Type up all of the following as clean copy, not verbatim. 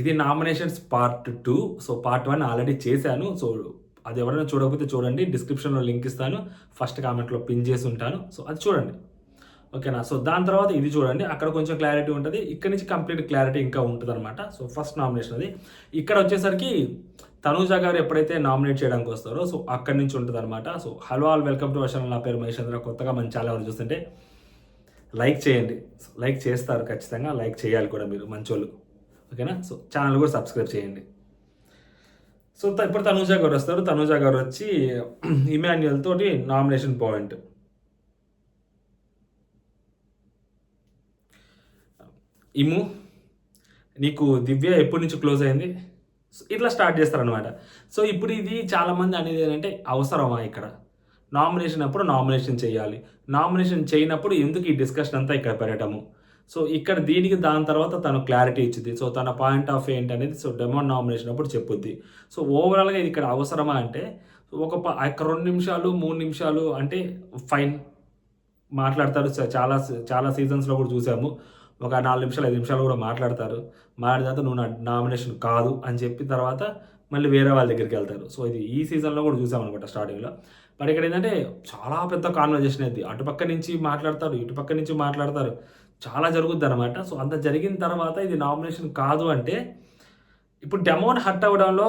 ఇది nominations part 2. So part 1 already చేశాను. So అది ఎవరైనా చూడకపోతే చూడండి. డిస్క్రిప్షన్‌లో లింక్ ఇస్తాను. ఫస్ట్ కామెంట్‌లో పిన్ చేసి ఉంటాను. సో అది చూడండి. ఓకేనా. సో దాని తర్వాత ఇది చూడండి. అక్కడ కొంచెం క్లారిటీ ఉంటది. ఇక్కడ నుంచి కంప్లీట్ క్లారిటీ ఇంకా ఉంటదనమాట. సో ఫస్ట్ నామినేషన్ అది. ఇక్కడ వచ్చేసరికి తనూజ గారు ఎప్పుడైతే నామినేట్ చేయడానికి వస్తారో సో అక్కడి నుంచి ఉంటదనమాట. So hello all, welcome to our channel. నా పేరు మహేషేంద్ర. కొత్తగా మన ఛానల్ ఎవరు చూస్తుంటే లైక్ చేయండి. లైక్ చేస్తారు ఖచ్చితంగా. లైక్ చేయాలి కూడా మీరు మంచోళ్ళు. ఓకేనా. సో ఛానల్ కూడా సబ్స్క్రైబ్ చేయండి. సో ఇప్పుడు తనూజ గారు వస్తారు. తనూజ గారు వచ్చి ఇమాన్యుయల్ తోటి నామినేషన్ పాయింట్. ఇము, నీకు దివ్య ఎప్పటి నుంచి క్లోజ్ అయింది? ఇట్లా స్టార్ట్ చేస్తారనమాట. సో ఇప్పుడు ఇది చాలామంది అనేది ఏంటంటే అవసరమా ఇక్కడ నామినేషన్ అప్పుడు నామినేషన్ చేయాలి, నామినేషన్ చేయనప్పుడు ఎందుకు ఈ డిస్కషన్ అంతా ఇక్కడ పెట్టడము. సో ఇక్కడ దీనికి దాని తర్వాత తను క్లారిటీ ఇచ్చింది. సో తన పాయింట్ ఆఫ్ ఏంటి అనేది సో డెమోన్ నామినేషన్ అప్పుడు చెప్పుద్ది. సో ఓవరాల్గా ఇది ఇక్కడ అవసరమా అంటే ఒక 2 నిమిషాలు 3 నిమిషాలు అంటే ఫైన్ మాట్లాడతారు. చాలా చాలా సీజన్స్లో కూడా చూసాము. ఒక 4 నిమిషాలు 5 నిమిషాలు కూడా మాట్లాడతారు. మాట్లాడిన తర్వాత నువ్వు నా నామినేషన్ కాదు అని చెప్పిన తర్వాత మళ్ళీ వేరే వాళ్ళ దగ్గరికి వెళ్తారు. సో ఇది ఈ సీజన్లో కూడా చూసామనుకుంటా స్టార్టింగ్లో. బట్ ఇక్కడ ఏంటంటే చాలా పెద్ద కాన్వర్జేషన్ అయింది. అటుపక్క నుంచి మాట్లాడతారు, ఇటుపక్క నుంచి మాట్లాడతారు, చాలా జరుగుద్ది అనమాట. సో అంత జరిగిన తర్వాత ఇది నామినేషన్ కాదు అంటే ఇప్పుడు డెమోన్ హర్ట్ అవ్వడంలో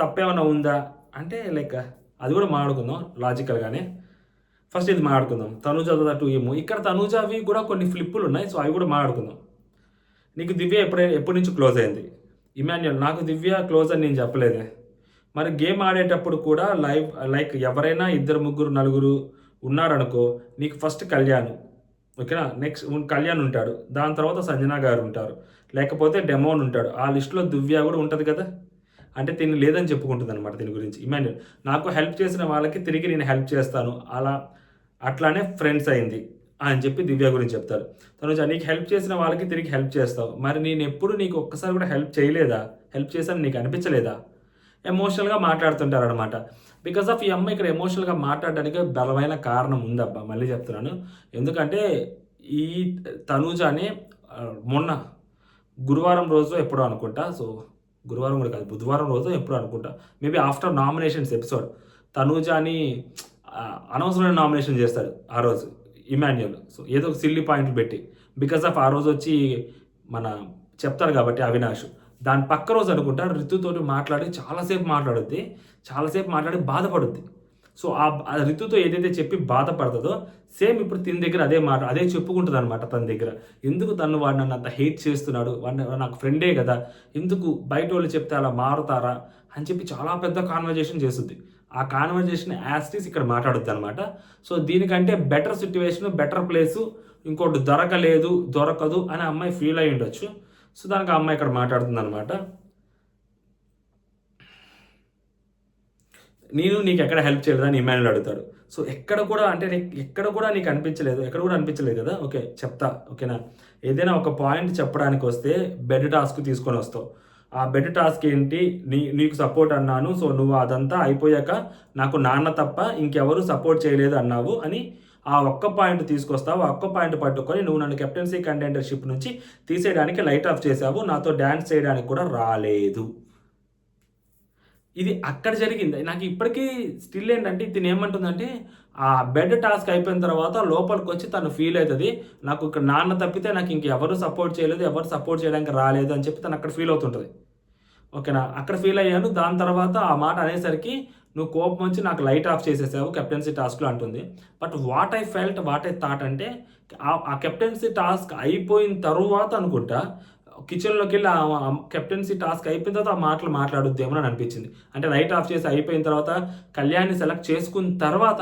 తప్పేమైనా ఉందా అంటే లైక్ అది కూడా మాట్లాడుకుందాం లాజికల్గానే. ఫస్ట్ ఇది మాట్లాడుకుందాం. తనూజ టు ఏమో ఇక్కడ తనూజావి కూడా కొన్ని ఫ్లిప్పులు ఉన్నాయి. సో అవి కూడా మాట్లాడుకుందాం. నీకు దివ్య ఎప్పటి నుంచి క్లోజ్ అయింది? ఇమాన్యుయల్, నాకు దివ్య క్లోజ్ అని నేను చెప్పలేదే. మరి గేమ్ ఆడేటప్పుడు కూడా లైక్ ఎవరైనా 2 3 4 ఉన్నారనుకో, నీకు ఫస్ట్ కళ్యాణ్, ఓకేనా, నెక్స్ట్ కళ్యాణ్ ఉంటాడు, దాని తర్వాత సంజన గారు ఉంటారు, లేకపోతే డెమోన్ ఉంటాడు. ఆ లిస్టులో దివ్య కూడా ఉంటుంది కదా. అంటే తిని లేదని చెప్పుకుంటుంది అనమాట దీని గురించి. ఇమాన్యుయల్, నాకు హెల్ప్ చేసిన వాళ్ళకి తిరిగి నేను హెల్ప్ చేస్తాను, అట్లానే ఫ్రెండ్స్ అయింది అని చెప్పి దివ్య గురించి చెప్తారు. తను నీకు హెల్ప్ చేసిన వాళ్ళకి తిరిగి హెల్ప్ చేస్తావు, మరి నేను ఎప్పుడు నీకు ఒక్కసారి కూడా హెల్ప్ చేయలేదా? హెల్ప్ చేశాను నీకు అనిపించలేదా? ఎమోషనల్గా మాట్లాడుతుంటారు అనమాట. బికాస్ ఆఫ్ ఈ అమ్మాయి ఇక్కడ ఎమోషనల్గా మాట్లాడడానికి బలమైన కారణం ఉందబ్బా, మళ్ళీ చెప్తున్నాను. ఎందుకంటే ఈ తనూజాని మొన్న గురువారం రోజు ఎప్పుడో అనుకుంటా, సో గురువారం కూడా కాదు, బుధవారం రోజు ఎప్పుడో అనుకుంటా, మేబీ ఆఫ్టర్ నామినేషన్స్ ఎపిసోడ్ తనూజాని అనవసరమైన నామినేషన్ చేస్తాడు ఆ రోజు ఇమాన్యుయల్. సో ఏదో ఒక సిల్లీ పాయింట్లు పెట్టి, బికాస్ ఆఫ్ ఆ రోజు వచ్చి మన చెప్తారు కాబట్టి అవినాష్. దాని పక్క రోజు అనుకుంటా రితుతోటి మాట్లాడి చాలాసేపు మాట్లాడి బాధపడుద్ది. సో ఆ రితుతో ఏదైతే చెప్పి బాధపడుతుందో సేమ్ ఇప్పుడు తిని దగ్గర అదే చెప్పుకుంటుంది అనమాట తన దగ్గర. ఎందుకు వాడు నన్ను అంత హెయిట్ చేస్తున్నాడు, వాడు నాకు ఫ్రెండే కదా, ఎందుకు బయట వాళ్ళు చెప్తే అలా మారుతారా అని చెప్పి చాలా పెద్ద కాన్వర్జేషన్ చేస్తుంది. ఆ కాన్వర్జేషన్ యాస్టీస్ ఇక్కడ మాట్లాడుద్ది అనమాట. సో దీనికంటే బెటర్ సిచ్యువేషన్, బెటర్ ప్లేసు ఇంకోటి దొరకదు అని అమ్మాయి ఫీల్ అయ్యి ఉండొచ్చు. సో దానికి ఆ అమ్మాయి ఇక్కడ మాట్లాడుతుంది అనమాట. నేను నీకు ఎక్కడ హెల్ప్ చేయలేదని ఇమాన్యుయల్ అడుగుతాడు. సో ఎక్కడ కూడా నీకు అనిపించలేదు, ఎక్కడ కూడా అనిపించలేదు కదా. ఓకే చెప్తా, ఓకేనా. ఏదైనా ఒక పాయింట్ చెప్పడానికి వస్తే బెడ్ టాస్క్ తీసుకొని వస్తావు. ఆ బెడ్ టాస్క్ ఏంటి? నీకు సపోర్ట్ అన్నాను, సో నువ్వు అదంతా అయిపోయాక నాకు నాన్న తప్ప ఇంకెవరు సపోర్ట్ చేయలేదు అన్నావు అని ఆ ఒక్క పాయింట్ తీసుకొస్తావు. ఆ ఒక్క పాయింట్ పట్టుకొని నువ్వు నన్ను కెప్టెన్సీ కంటెండర్షిప్ నుంచి తీసేయడానికి లైట్ ఆఫ్ చేసావు, నాతో డ్యాన్స్ చేయడానికి కూడా రాలేదు. ఇది అక్కడ జరిగింది. నాకు ఇప్పటికీ స్టిల్ ఏంటంటే తిని ఏమంటుందంటే ఆ బెడ్ టాస్క్ అయిపోయిన తర్వాత లోపలికి వచ్చి తను ఫీల్ అవుతుంది, నాకు ఇక్కడ నాన్న తప్పితే నాకు ఇంకెవరు సపోర్ట్ చేయలేదు, ఎవరు సపోర్ట్ చేయడానికి రాలేదు అని చెప్పి తను అక్కడ ఫీల్ అవుతుంటుంది. ఓకేనా, అక్కడ ఫీల్ అయ్యాను. దాని తర్వాత ఆ మాట అనేసరికి నువ్వు కోపం వచ్చి నాకు లైట్ ఆఫ్ చేసేసావు కెప్టెన్సీ టాస్క్లో అంటుంది. బట్ వాట్ ఐ థాట్ అంటే ఆ కెప్టెన్సీ టాస్క్ అయిపోయిన తరువాత అనుకుంటా కిచెన్లోకి వెళ్ళి కెప్టెన్సీ టాస్క్ అయిపోయిన తర్వాత ఆ మాటలు మాట్లాడుద్దేమో అని అనిపించింది. అంటే లైట్ ఆఫ్ చేసి అయిపోయిన తర్వాత కళ్యాణ్ని సెలెక్ట్ చేసుకున్న తర్వాత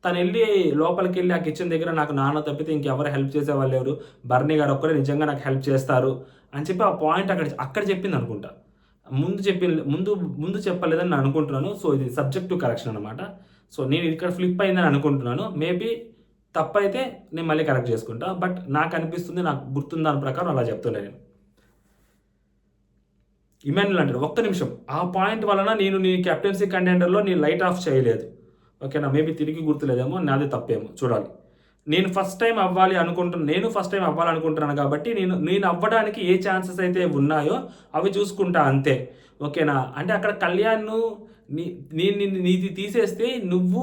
తను వెళ్ళి లోపలికి వెళ్ళి ఆ కిచెన్ దగ్గర నాకు నాన్న తప్పితే ఇంకెవరు హెల్ప్ చేసేవాళ్ళు ఎవరు, బర్నీ గారు ఒక్కరే నిజంగా నాకు హెల్ప్ చేస్తారు అని చెప్పి ఆ పాయింట్ అక్కడ చెప్పింది అనుకుంటా. ముందు చెప్పలేదని నేను అనుకుంటున్నాను. సో ఇది సబ్జెక్టివ్ కరెక్షన్ అనమాట. సో నేను ఇక్కడ ఫ్లిప్ అయిందని అనుకుంటున్నాను. మేబీ తప్పైతే నేను మళ్ళీ కరెక్ట్ చేసుకుంటా. బట్ నాకు అనిపిస్తుంది, నాకు గుర్తున్న దాని ప్రకారం అలా చెప్తున్నాను నేను. ఇమాన్యుయల్ అంటాడు, ఒక్క నిమిషం, ఆ పాయింట్ వలన నేను నీ కెప్టెన్సీ కంటెండర్లో నీ లైట్ ఆఫ్ చేయలేదు. ఓకేనా, మేబీ తిరిగి గుర్తులేదేమో, నాది తప్పేమో చూడాలి. నేను ఫస్ట్ టైం అవ్వాలనుకుంటున్నాను కాబట్టి నేను అవ్వడానికి ఏ ఛాన్సెస్ అయితే ఉన్నాయో అవి చూసుకుంటా అంతే. ఓకేనా? అంటే అక్కడ కళ్యాణ్ నీది తీసేస్తే నువ్వు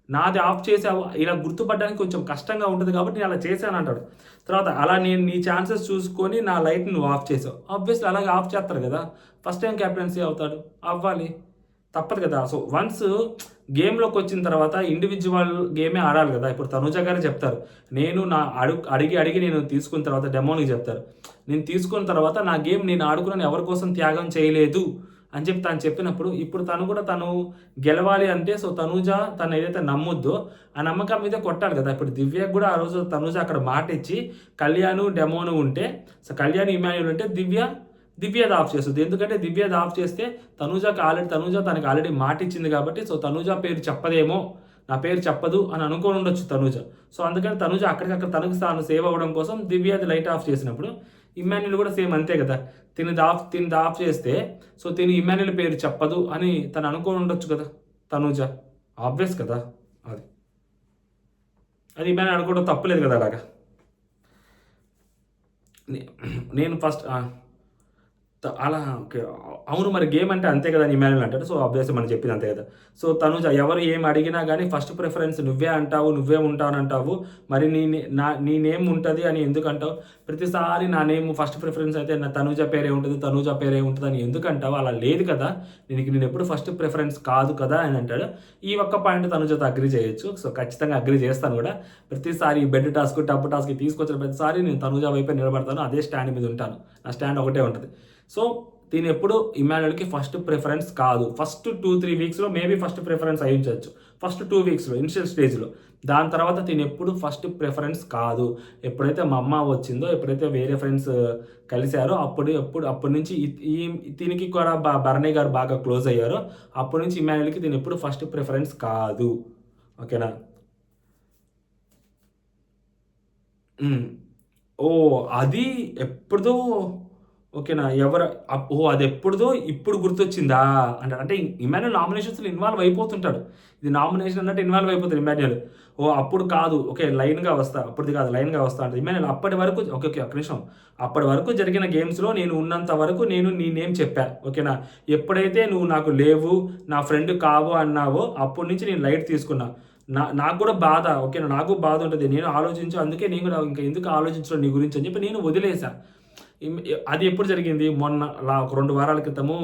నాది ఆఫ్ చేసావు, ఇలా గుర్తుపడడానికి కొంచెం కష్టంగా ఉంటుంది కాబట్టి నేను అలా చేశాను అంటాడు. తర్వాత అలా నేను నీ ఛాన్సెస్ చూసుకొని నా లైట్ని నువ్వు ఆఫ్ చేసావు. ఆబ్వియస్లీ అలాగే ఆఫ్ చేస్తారు కదా. ఫస్ట్ టైం క్యాప్టెన్సీ అవుతాడు, అవ్వాలి, తప్పదు కదా. సో వన్స్ గేమ్లోకి వచ్చిన తర్వాత ఇండివిజువల్ గేమే ఆడాలి కదా. ఇప్పుడు తనుజ గారు చెప్తారు, నేను నా అడిగి నేను తీసుకున్న తర్వాత డెమోనికి చెప్తారు, నేను తీసుకున్న తర్వాత నా గేమ్ నేను ఆడుకున్నాను, ఎవరి కోసం త్యాగం చేయలేదు అని చెప్పి తను చెప్పినప్పుడు ఇప్పుడు తను గెలవాలి అంటే సో తను ఏదైతే నమ్ముద్దో ఆ నమ్మకం మీద కొట్టాలి కదా. ఇప్పుడు దివ్యకు కూడా ఆ రోజు తనుజ అక్కడ మాట ఇచ్చి కళ్యాణ్ డెమోను ఉంటే, సో కళ్యాణ్ ఇమాన్యుల్ ఉంటే దివ్యది ఆఫ్ చేస్తుంది. ఎందుకంటే దివ్యది ఆఫ్ చేస్తే తనుజ తనకి ఆల్రెడీ మాట ఇచ్చింది కాబట్టి సో తనుజ పేరు చెప్పదేమో, నా పేరు చెప్పదు అని అనుకోని ఉండొచ్చు తనుజ. సో అందుకని తనుజ అక్కడికక్కడ తనకు తాను సేవ్ అవ్వడం కోసం దివ్యది లైట్ ఆఫ్ చేసినప్పుడు ఇమాన్యుల్ కూడా సేమ్ అంతే కదా. తిని ఆఫ్ చేస్తే సో ఇమాన్యుల్ పేరు చెప్పదు అని తను అనుకోని ఉండొచ్చు కదా తనుజ. ఆబ్వియస్ కదా. అది ఇమాన్యుల్ అనుకోవడం తప్పులేదు కదా. అలాగా నేను ఫస్ట్ అలా ఓకే, అవును మరి గేమ్ అంటే అంతే కదా అని ఇమాన్యుల్ అంటాడు. సో ఆబ్వియస్లీ మనం చెప్పింది అంతే కదా. సో తనుజ ఎవరు ఏం అడిగినా కానీ ఫస్ట్ ప్రిఫరెన్స్ నువ్వే ఉంటావు అని అంటావు, మరి నీ నేమ్ ఉంటుంది అని ఎందుకు అంటావు? ప్రతిసారి నా నేమ్ ఫస్ట్ ప్రిఫరెన్స్ అయితే నా తనుజ పేరే ఉంటుంది అని ఎందుకు అంటావు? అలా లేదు కదా, నేను ఎప్పుడు ఫస్ట్ ప్రిఫరెన్స్ కాదు కదా అని అంటాడు. ఈ ఒక్క పాయింట్ తనుజతో అగ్రి చేయొచ్చు. సో ఖచ్చితంగా అగ్రి చేస్తాను కూడా. ప్రతిసారి బెడ్ టాస్క్ టబ్ టాస్క్ తీసుకొచ్చిన ప్రతిసారి నేను తనుజ వైపే నిలబడతాను, అదే స్టాండ్ మీద ఉంటాను. నా స్టాండ్ ఒకటే ఉంటుంది. సో దీని ఎప్పుడు ఇమాన్యుల్కి ఫస్ట్ ప్రిఫరెన్స్ కాదు. ఫస్ట్ 2-3 వీక్స్లో మేబీ ఫస్ట్ ప్రిఫరెన్స్ అయ్యించవచ్చు, ఫస్ట్ 2 వీక్స్లో ఇనిషియల్ స్టేజ్లో. దాని తర్వాత దీని ఎప్పుడు ఫస్ట్ ప్రిఫరెన్స్ కాదు. ఎప్పుడైతే మా అమ్మ వచ్చిందో, ఎప్పుడైతే వేరే ఫ్రెండ్స్ కలిశారో అప్పటి నుంచి దీనికి కూడా భరణి గారు బాగా క్లోజ్ అయ్యారో అప్పటి నుంచి ఇమాన్యుల్కి దీని ఎప్పుడు ఫస్ట్ ప్రిఫరెన్స్ కాదు. ఓకేనా? అది ఎప్పుడుదో. ఓకేనా? అది ఎప్పుడుదో ఇప్పుడు గుర్తొచ్చిందా అంటే ఇమాన్యుల్ నామినేషన్స్లో ఇన్వాల్వ్ అయిపోతుంటాడు. ఇది నామినేషన్ అన్నట్టు ఇన్వాల్వ్ అయిపోతాడు ఇమాన్యుల్. అప్పుడు కాదు, ఓకే లైన్గా వస్తా, అప్పుడుది కాదు లైన్గా వస్తా అంటే ఇమాన్యుల్ అప్పటి వరకు ఓకే ఒక నిమిషం, అప్పటి వరకు జరిగిన గేమ్స్లో నేను ఉన్నంత వరకు నేను నీ నేమ్ చెప్పా. ఓకేనా? ఎప్పుడైతే నువ్వు నాకు లేవు, నా ఫ్రెండ్ కావు అన్నావో అప్పటి నుంచి నేను లైట్ తీసుకున్నా. నాకు కూడా బాధ, ఓకేనా, నాకు బాధ ఉంటుంది, నేను అందుకే నేను కూడా ఇంకా ఎందుకు ఆలోచించడం నీ గురించి అని చెప్పి నేను వదిలేసా. అది ఎప్పుడు జరిగింది? మొన్న ఒక 2 వారాల క్రితము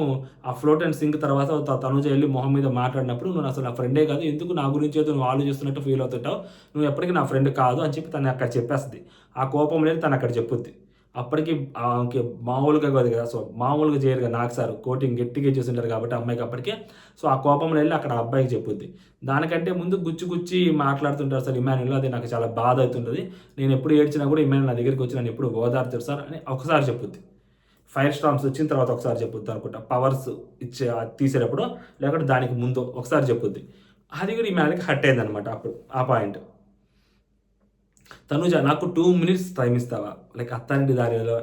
ఆ ఫ్లోట్ అండ్ సింక్ తర్వాత తనుజ వెళ్ళి మొహం మీద మాట్లాడినప్పుడు నువ్వు అసలు నా ఫ్రెండే కాదు, ఎందుకు నా గురించి ఏదో నువ్వు ఆలోచిస్తున్నట్టు ఫీల్ అవుతుంటావు, నువ్వు ఎప్పటికీ నా ఫ్రెండ్ కాదు అని చెప్పి తను అక్కడ చెప్పేస్తుంది. ఆ కోపం లేదు తను అక్కడ చెప్పుద్ది. అప్పటికి మామూలుగా కాదు కదా. సో మామూలుగా చేయరు కదా, నాకు సార్ కోటింగ్ గట్టిగా చేస్తుంటారు కాబట్టి అమ్మాయికి అప్పటికే. సో ఆ కోపంలో వెళ్ళి అక్కడ అబ్బాయికి చెప్పుద్ది. దానికంటే ముందు గుచ్చి మాట్లాడుతుంటారు సార్ ఇమాన్యుల్. అది నాకు చాలా బాధ అవుతుంటుంది. నేను ఎప్పుడు ఏడ్చినా కూడా ఇమాన్యుల్ నా దగ్గరికి వచ్చి నన్ను ఎప్పుడు ఓదార్చారు సార్ అని ఒకసారి చెప్పుద్ది. ఫైర్ స్టార్మ్స్ వచ్చిన తర్వాత ఒకసారి చెప్పుద్ది అనుకుంటా, పవర్స్ తీసేటప్పుడు లేకపోతే దానికి ముందు ఒకసారి చెప్పుద్ది. అది కూడా ఇమాన్యుల్కి హట్ అయింది అనమాట అప్పుడు ఆ పాయింట్. తనుజ నాకు 2 minutes టైం ఇస్తావా, లైక్ అత్తారింటి దారిలో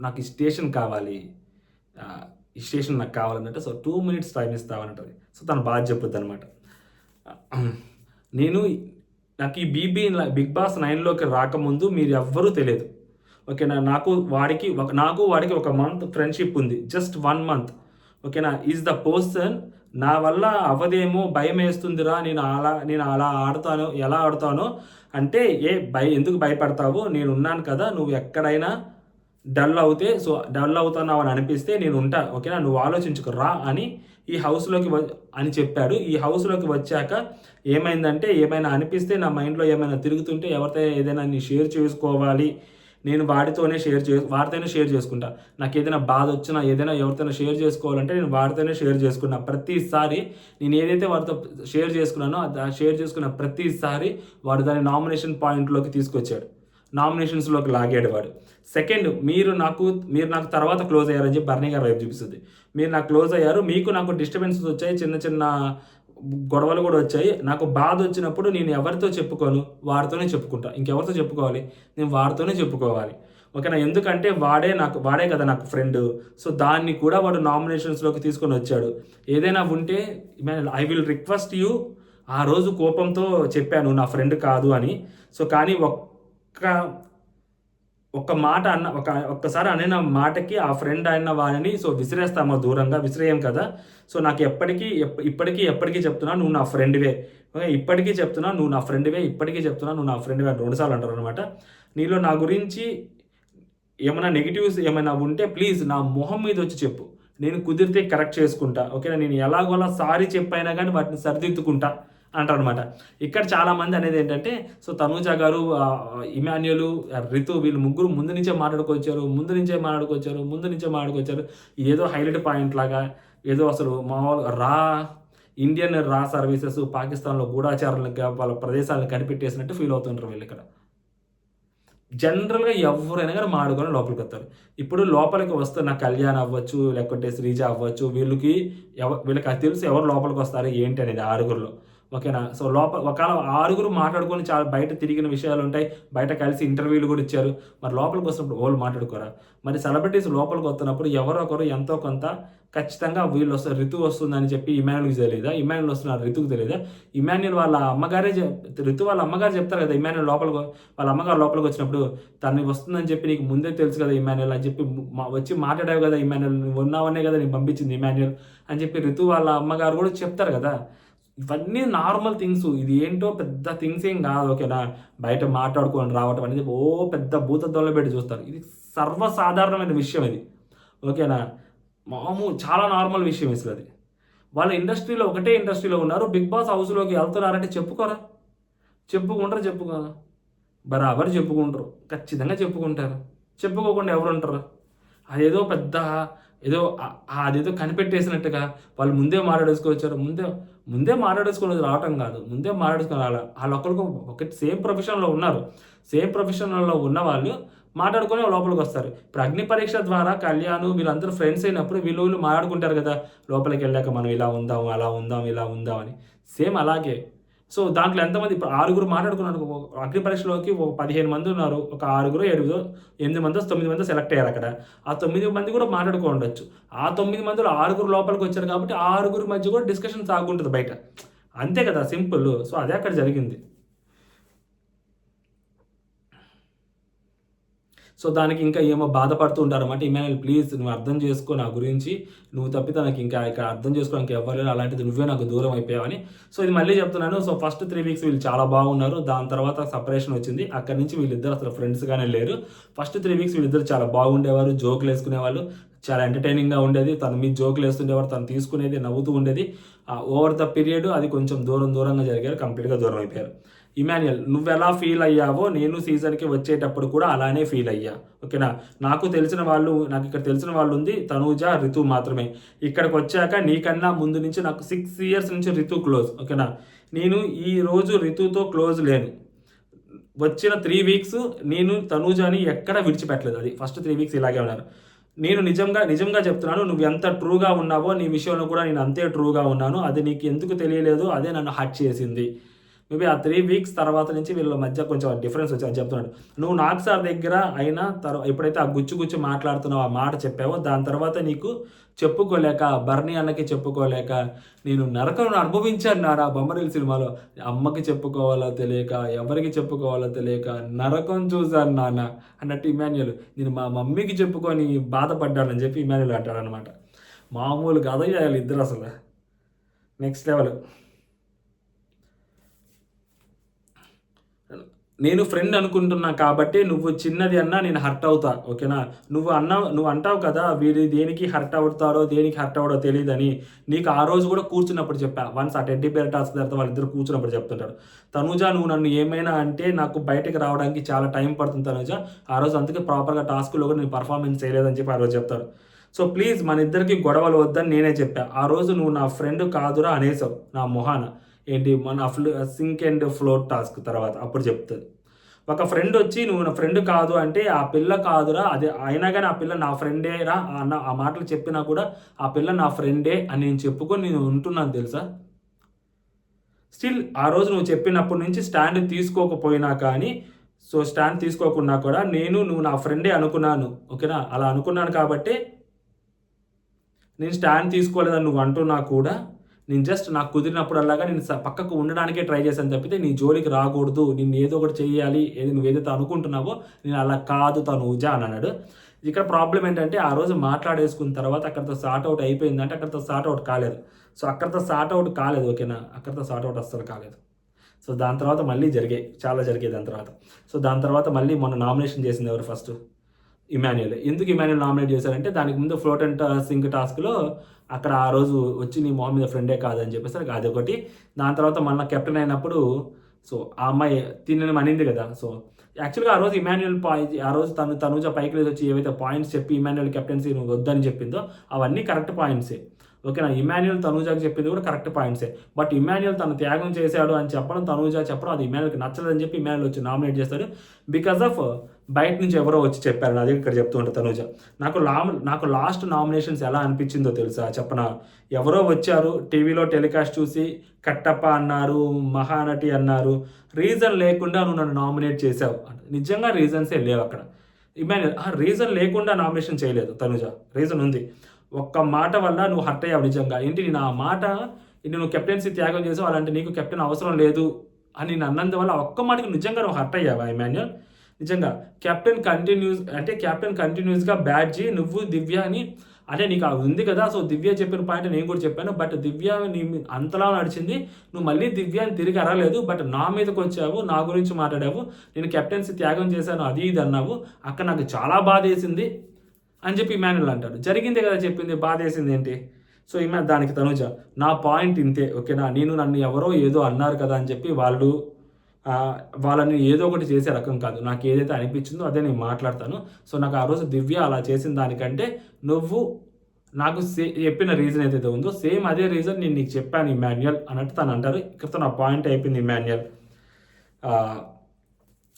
నాకు ఈ స్టేషన్ కావాలి, ఈ స్టేషన్ నాకు కావాలన్నట్టు. సో 2 minutes టైం ఇస్తావా అంటది. సో తను బాగా చెప్పుద్ది అనమాట. నాకు ఈ బిగ్ బాస్ 9లోకి రాకముందు మీరు ఎవ్వరూ తెలియదు. ఓకేనా? నాకు వాడికి ఒక మంత్ ఫ్రెండ్షిప్ ఉంది, జస్ట్ 1 month. ఓకేనా? ఈజ్ ద పర్సన్ నా వల్ల అవ్వదేమో, భయం వేస్తుందిరా, నేను అలా ఆడతాను, ఎలా ఆడతానో అంటే ఎందుకు భయపడతావు, నేను ఉన్నాను కదా, నువ్వు ఎక్కడైనా డల్ అవుతున్నావు అని అనిపిస్తే నేను ఉంటా, ఓకేనా, నువ్వు ఆలోచించుకు రా అని ఈ హౌస్లోకి అని చెప్పాడు. ఈ హౌస్లోకి వచ్చాక ఏమైందంటే, ఏమైనా అనిపిస్తే నా మైండ్లో ఏమైనా తిరుగుతుంటే ఎవరితో ఏదైనా షేర్ చేసుకోవాలి, నేను వాడితోనే షేర్ చేసుకుంటా. నాకు ఏదైనా బాధ వచ్చినా ఏదైనా ఎవరితోనే షేర్ చేసుకోవాలంటే నేను వాడితోనే షేర్ చేసుకున్నా. ప్రతిసారి నేను ఏదైతే వాడితో షేర్ చేసుకున్నానో షేర్ చేసుకున్న ప్రతిసారి వాడు దాన్ని నామినేషన్ పాయింట్లోకి తీసుకొచ్చాడు, నామినేషన్స్లోకి లాగాడు వాడు. సెకండ్, మీరు నాకు తర్వాత క్లోజ్ అయ్యారని చెప్పి భరణి గారు వైపు చూపిస్తుంది. మీరు నాకు క్లోజ్ అయ్యారు, నాకు డిస్టర్బెన్సెస్ వచ్చాయి, చిన్న గొడవలు కూడా వచ్చాయి. నాకు బాధ వచ్చినప్పుడు నేను ఎవరితో చెప్పుకోను, వాడితోనే చెప్పుకుంటా. ఇంకెవరితో చెప్పుకోవాలి? నేను వాడితోనే చెప్పుకోవాలి. ఓకేనా? ఎందుకంటే వాడే కదా నాకు ఫ్రెండ్. సో దాన్ని కూడా వాడు నామినేషన్స్లోకి తీసుకొని వచ్చాడు. ఏదైనా ఉంటే ఐ విల్ రిక్వెస్ట్ యూ, ఆ రోజు కోపంతో చెప్పాను నా ఫ్రెండ్ కాదు అని. సో కానీ ఒక్క మాట అన్న ఒక్కసారి అనిన మాటకి ఆ ఫ్రెండ్ అన్న వాడిని సో విసిరేస్తామా దూరంగా? విసిరేయం కదా! సో నాకు ఇప్పటికీ చెప్తున్నా నువ్వు నా ఫ్రెండ్‌వే. ఓకే. ఇప్పటికీ చెప్తున్నా నువ్వు నా ఫ్రెండ్‌వే. ఇప్పటికీ చెప్తున్నా నువ్వు నా ఫ్రెండ్‌వే అని 2 సార్లు అంటారనమాట. నీలో నా గురించి ఏమైనా నెగెటివ్స్ ఏమైనా ఉంటే ప్లీజ్ నా మొహం మీద వచ్చి చెప్పు. నేను కుదిరితే కరెక్ట్ చేసుకుంటా. ఓకేనా? నేను ఎలాగోలా సారీ చెప్పైనా గానీ వాటిని సరిదిద్దుకుంటా అంటారనమాట. ఇక్కడ చాలామంది అనేది ఏంటంటే సో తనూజ గారు, ఇమాన్యుయల్, రితు వీళ్ళు ముగ్గురు ముందు నుంచే మాట్లాడుకొచ్చారు. ఏదో హైలైట్ పాయింట్ లాగా ఏదో అసలు మామూలుగా ఇండియన్ సర్వీసెస్ పాకిస్తాన్‌లో గూఢాచారులుగా వాళ్ళ ప్రదేశాలను కనిపెట్టేసినట్టు ఫీల్ అవుతుంటారు వీళ్ళిక్కడ. జనరల్‌గా ఎవ్వరైనా గాని మాడుకొని లోపలికొత్తారు. ఇప్పుడు లోపలికి వస్తున్న కళ్యాణ్ అవ్వచ్చు, లేకుంటే శ్రీజ అవ్వచ్చు, వీళ్ళకి అది తెలుసు ఎవరు లోపలికొస్తారు ఏంటి అనేది ఆరుగురిలో. ఓకేనా? సో ఒకవేళ ఆరుగురు మాట్లాడుకొని చాలా బయట తిరిగిన విషయాలుంటాయి. బయట కలిసి ఇంటర్వ్యూలు గూడా ఇచ్చారు. మరి లోపలికొచ్చినప్పుడు ఓళ్ళు మాట్లాడుకోరా? మరి సెలబ్రిటీస్ లోపలికొస్తున్నప్పుడు ఎవరో ఒకరు ఎంతో కొంత ఖచ్చితంగా వీళ్ళొస్తారు, రితు వస్తుందని చెప్పి ఇమాన్యుల్‌కి తెలీదా? ఇమాన్యుల్ వస్తున్నారు రితుకి తెలీదా? ఇమాన్యుల్ వాళ్ళ అమ్మగారే రితు వాళ్ళ అమ్మగారు చెప్తారు కదా! ఇమాన్యుల్ వాళ్ళ అమ్మగారు లోపలికొచ్చినప్పుడు తను వస్తుందని చెప్పి నీకు ముందే తెలుసు కదా ఇమాన్యుల్ అని చెప్పి వచ్చి మాట్లాడావు కదా ఇమాన్యుల్. నువ్వు ఉన్నావనే కదా నేను పంపించింది ఇమాన్యుల్ అని చెప్పి రితు వాళ్ళ అమ్మగారు కూడా చెప్తారు కదా! ఇవన్నీ నార్మల్ థింగ్స్. ఇది ఏంటో పెద్ద థింగ్స్ ఏం కాదు. ఓకేనా? బయట మాట్లాడుకొని రావటం అనేది పెద్ద భూతద్దంలో పెట్టి చూస్తారు. ఇది సర్వసాధారణమైన విషయం ఇది. ఓకేనా? చాలా నార్మల్ విషయం అసలది. వాళ్ళ ఒకటే ఇండస్ట్రీలో ఉన్నారు. బిగ్ బాస్ హౌస్‌లోకి ఎళ్తున్నారంటే చెప్పుకోరా? చెప్పుకోరా? బరాబర్ చెప్పుకుంటారు. ఖచ్చితంగా చెప్పుకుంటారు. చెప్పుకోకుండా ఎవరుంటారు? అదేదో పెద్ద అదేదో కనిపెట్టేసినట్టుగా వాళ్ళు ముందే మాట్లాడేసుకొచ్చారు. ముందే మాట్లాడేసుకొని రావటం కాదు. ముందే మాట్లాడేసుకొని రాలా. ఆళ్ళొక్కళ్ళకి ఒకటి సేమ్ ప్రొఫెషన్‌లో ఉన్నారు. సేమ్ ప్రొఫెషన్‌లో ఉన్నవాళ్ళు మాట్లాడుకొని లోపలికొస్తారు. ఇప్పుడు అగ్ని పరీక్ష ద్వారా కళ్యాణ్ వీళ్ళందరూ ఫ్రెండ్స్ అయినప్పుడు వీళ్ళు మాట్లాడుకుంటారు కదా! లోపలికెళ్ళాక మనం ఇలా ఉందాం, అలా ఉందాం, ఇలా ఉందాం అని. సేమ్ అలాగే. సో, దాంట్లో ఎంతమంది ఇప్పుడు ఆరుగురు మాట్లాడుకున్నారు. అగ్ని పరీక్షలోకి ఒక 15 మంది ఉన్నారు. ఒక ఆరుగురో, 8 మందో, 9 మందో సెలెక్ట్ అయ్యారక్కడ. ఆ 9 మంది కూడా మాట్లాడుకోనుండొచ్చు. ఆ 9 మందిలో ఆరుగురు లోపలికొచ్చారు కాబట్టి, ఆ ఆరుగురి మధ్య కూడా డిస్కషన్ సాగుంటది బయట. అంతే కదా! సింపుల్. సో, అదే అక్కడ జరిగింది. సో, దానికి ఇంకా ఏమో బాధపడుతూ ఉంటారన్నమాట. ఇమాన్యుయల్ ప్లీజ్ నువ్వు అర్థం చేసుకో నా గురించి. నువ్వు తప్పితే నాకు ఇంకా ఇక్కడ అర్థం చేసుకోవడానికి ఎవ్వరు లేరు. అలాంటిది నువ్వే నాకు దూరం అయిపోయావని. సో, ఇది మళ్ళీ చెప్తున్నాను. సో, ఫస్ట్ 3 వీక్స్ వీళ్ళు చాలా బాగున్నారు. దాని తర్వాత సెపరేషన్ వచ్చింది. అక్కడి నుంచి వీళ్ళిద్దరు అసలు ఫ్రెండ్స్‌గానే లేరు. ఫస్ట్ 3 వీక్స్ వీళ్ళిద్దరు చాలా బాగుండేవారు. జోకులేసుకునేవాళ్ళు. చాలా ఎంటర్‌టైనింగ్‌గా ఉండేది. తన మీద జోకులేస్తుండేవారు. తను తీసుకునేది, నవ్వుతూ ఉండేది. ఓవర్ ద పీరియడ్ అది కొంచెం దూరంగా జరిగారు. కంప్లీట్‌గా దూరం అయిపోయారు. ఇమాన్యుయల్ నువ్వెలా ఫీల్ అయ్యావో నేను సీజన్‌కి వచ్చేటప్పుడు కూడా అలానే ఫీల్ అయ్యా. ఓకేనా? నాకు ఇక్కడ తెలిసిన వాళ్ళుంది తనూజ, రితు మాత్రమే. ఇక్కడికొచ్చాక నీకన్నా ముందు నుంచి నాకు 6 ఇయర్స్ నుంచి రితు క్లోజ్. ఓకేనా? నేను ఈ రోజు రితుతో క్లోజ్ లేను. వచ్చిన 3 వీక్స్ నేను తనూజని ఎక్కడ విడిచిపెట్టలేదు. అది ఫస్ట్ 3 వీక్స్ ఇలాగే ఉన్నారు. నేను నిజంగా చెప్తున్నాను. నువ్వు ఎంత ట్రూగా ఉన్నావో నీ విషయంలో కూడా నేను అంతే ట్రూగా ఉన్నాను. అది నీకు ఎందుకు తెలియలేదు. అదే నన్ను హర్ట్ చేసింది. మేబీ ఆ 3 వీక్స్ తర్వాత నుంచి వీళ్ళ మధ్య కొంచెం డిఫరెన్స్ వచ్చిందని చెప్తున్నాడు. నువ్వు నాగ్ సార్ దగ్గర అయినా ఎప్పుడైతే ఆ గుచ్చి మాట్లాడుతున్నావో ఆ మాట చెప్పావో దాని తర్వాత నీకు చెప్పుకోలేక, బర్నీ అన్నకి చెప్పుకోలేక నేను నరకం అనుభవించాను నాన్న బొమ్మరిల్లు సినిమాలో. అమ్మకి చెప్పుకోవాలో తెలియక, ఎవరికి చెప్పుకోవాలో తెలియక నరకం చూశాను నాన్న అన్నట్టు ఇమాన్యుయల్ నేను మా మమ్మీకి చెప్పుకొని బాధపడ్డానని చెప్పి ఇమాన్యుయల్ అంటాడనమాట. మామూలు కాదయ్యా వీళ్ళిద్దరు అసలు. Next level. నేను ఫ్రెండ్ అనుకుంటున్నా కాబట్టి నువ్వు చిన్నది అన్నా నేను హర్ట్ అవుతా. ఓకేనా? నువ్వు అంటావు కదా వీడు దేనికి హర్ట్ అవుతాడో, దేనికి హర్ట్ అవ్వడో తెలీదని. నీకు ఆ రోజు కూడా కూర్చున్నప్పుడు చెప్పా. వన్స్ ఆ టెడ్డీ బేర్ టాస్క్ తర్వాత వాళ్ళిద్దరు కూర్చున్నప్పుడు చెప్తుంటాడు. తనూజ నువ్వు నన్ను ఏమైనా అంటే నాకు బయటకి రావడానికి చాలా టైం పడుతుంది తనూజ. ఆ రోజు అందుకే ప్రాపర్‌గా టాస్క్‌లో కూడా నేను పర్ఫార్మెన్స్ చేయలేదని చెప్పి ఆ రోజు చెప్తాడు. సో, ప్లీజ్ మన ఇద్దరికి గొడవలు వద్దని నేనే చెప్పా. ఆ రోజు నువ్వు నా ఫ్రెండ్ కాదురా అనేసావు నా మొహాన. ఏంటి మన సింక్ అండ్ ఫ్లోట్ టాస్క్ తర్వాత అప్పుడు చెప్తది. ఒక ఫ్రెండ్ వచ్చి నువ్వు నా ఫ్రెండ్ కాదు అంటే ఆ పిల్ల కాదురా అది అయినా కానీ ఆ పిల్ల నా ఫ్రెండే రా అన్న ఆ మాటలు చెప్పినా కూడా ఆ పిల్ల నా ఫ్రెండే అని నేను చెప్పుకొని నేను ఉంటున్నాను తెలుసా. స్టిల్ ఆ రోజు నువ్వు చెప్పినప్పటి నుంచి స్టాండ్ తీసుకోకపోయినా కానీ స్టాండ్ తీసుకోకున్నా కూడా నువ్వు నా ఫ్రెండే అనుకున్నాను. ఓకేనా? అలా అనుకున్నాను కాబట్టి నేను స్టాండ్ తీసుకోలేదని నువ్వు అంటున్నా కూడా నేను జస్ట్ నాకు కుదిరినప్పుడల్లాగా నేను పక్కకు ఉండడానికే ట్రై చేశాను తప్పితే నీ జోలికి రాకూడదు, నిన్ను ఏదో ఒకటి చేయాలి, నువ్వు ఏదైతే అనుకుంటున్నావో నేను అలా కాదు తనూజ అని అన్నాడు. ఇక్కడ ప్రాబ్లం ఏంటంటే ఆ రోజు మాట్లాడేసుకున్న తర్వాత అక్కడితో సార్ట్ అవుట్ అయిపోయిందంటే అక్కడితో సార్ట్ అవుట్ కాలేదు. సో అక్కడితో సార్ట్ అవుట్ కాలేదు, ఓకేనా, అక్కడితో సార్ట్ అవుట్ అస్సలు కాలేదు. సో దాని తర్వాత మళ్ళీ చాలా జరిగాయి దాని తర్వాత. సో దాని తర్వాత మళ్ళీ మొన్న నామినేషన్ చేసింది ఎవరు ఫస్ట్? ఇమాన్యుయల్. ఎందుకు ఇమాన్యుయల్ నామినేట్ చేశారంటే దానికి ముందు ఫ్లోట్ అండ్ సింక్ టాస్క్లో అక్కడ ఆ రోజు వచ్చి నీ మొహం మీద ఫ్రెండే కాదని చెప్పేసి అదొకటి. దాని తర్వాత మళ్ళీ కెప్టెన్ అయినప్పుడు సో ఆ అమ్మాయి తినని అనింది కదా. సో యాక్చువల్గా ఆ రోజు ఇమాన్యుయల్ ఆ రోజు తనూజ పైకి లేచి వచ్చి ఏవైతే పాయింట్స్ చెప్పి ఇమాన్యుయల్ కెప్టెన్సీ నువ్వు వద్దని చెప్పిందో అవన్నీ కరెక్ట్ పాయింట్సే, ఓకేనా. ఇమాన్యుయల్ తనూజాకి చెప్పింది కూడా కరెక్ట్ పాయింట్సే. బట్ ఇమాన్యుయల్ తను త్యాగం చేశాడు అని చెప్పడం, తనూజ చెప్పడం అది ఇమాన్యుల్కి నచ్చలేదని చెప్పి ఇమాన్యుల్ వచ్చి నామినేట్ చేస్తాడు. బికాస్ ఆఫ్ బయట నుంచి ఎవరో వచ్చి చెప్పారు, అది ఇక్కడ చెప్తూ ఉంటారు తనూజ. నాకు లాస్ట్ నామినేషన్స్ ఎలా అనిపించిందో తెలుసా చెప్పనా? ఎవరో వచ్చారు టీవీలో టెలికాస్ట్ చూసి కట్టప్ప అన్నారు, మహానటి అన్నారు, రీజన్ లేకుండా నువ్వు నన్ను నామినేట్ చేసావు. నిజంగా రీజన్సే లేవు అక్కడ. ఇమాన్యుయల్ రీజన్ లేకుండా నామినేషన్ చేయలేదు తనూజ, రీజన్ ఉంది. ఒక్క మాట వల్ల నువ్వు హర్ట్ అయ్యావు నిజంగా. ఏంటి నేను ఆ మాట నువ్వు కెప్టెన్సీ త్యాగం చేసావు, అలాంటి నీకు కెప్టెన్ అవసరం లేదు అని నేను అన్నందువల్ల ఒక్క మాటకి నిజంగా నువ్వు హర్ట్ అయ్యావా ఇమాన్యుయల్? నిజంగా కెప్టెన్ కంటిన్యూస్గా బ్యాడ్జీ నువ్వు దివ్య అని అంటే నీకు అది ఉంది కదా. సో దివ్య చెప్పిన పాయింట్ నేను కూడా చెప్పాను. బట్ దివ్య నీ అంతలా నడిచింది, నువ్వు మళ్ళీ దివ్యాని తిరిగి అరలేదు. బట్ నా మీదకి వచ్చావు, నా గురించి మాట్లాడావు, నేను కెప్టెన్సీ త్యాగం చేశాను అది ఇది అన్నావు, అక్కడ నాకు చాలా బాధ వేసింది అని చెప్పి ఇమాన్యుయల్ అంటాడు. జరిగిందే కదా చెప్పింది, బాధ వేసింది ఏంటి? సో దానికి తనూజ నా పాయింట్ ఇంతే, ఓకేనా. నన్ను ఎవరో ఏదో అన్నారు కదా అని చెప్పి వాళ్ళని ఏదో ఒకటి చేసే రకం కాదు. నాకు ఏదైతే అనిపించిందో అదే నేను మాట్లాడతాను. సో నాకు ఆ రోజు దివ్య అలా చేసిన దానికంటే నువ్వు నాకు చెప్పిన రీజన్ ఏదైతే ఉందో సేమ్ అదే రీజన్ నేను నీకు చెప్పాను ఇమాన్యుయల్ అన్నట్టు తను అంటారు. ఇక్కడతో నా పాయింట్ అయిపోయింది ఇమాన్యుయల్.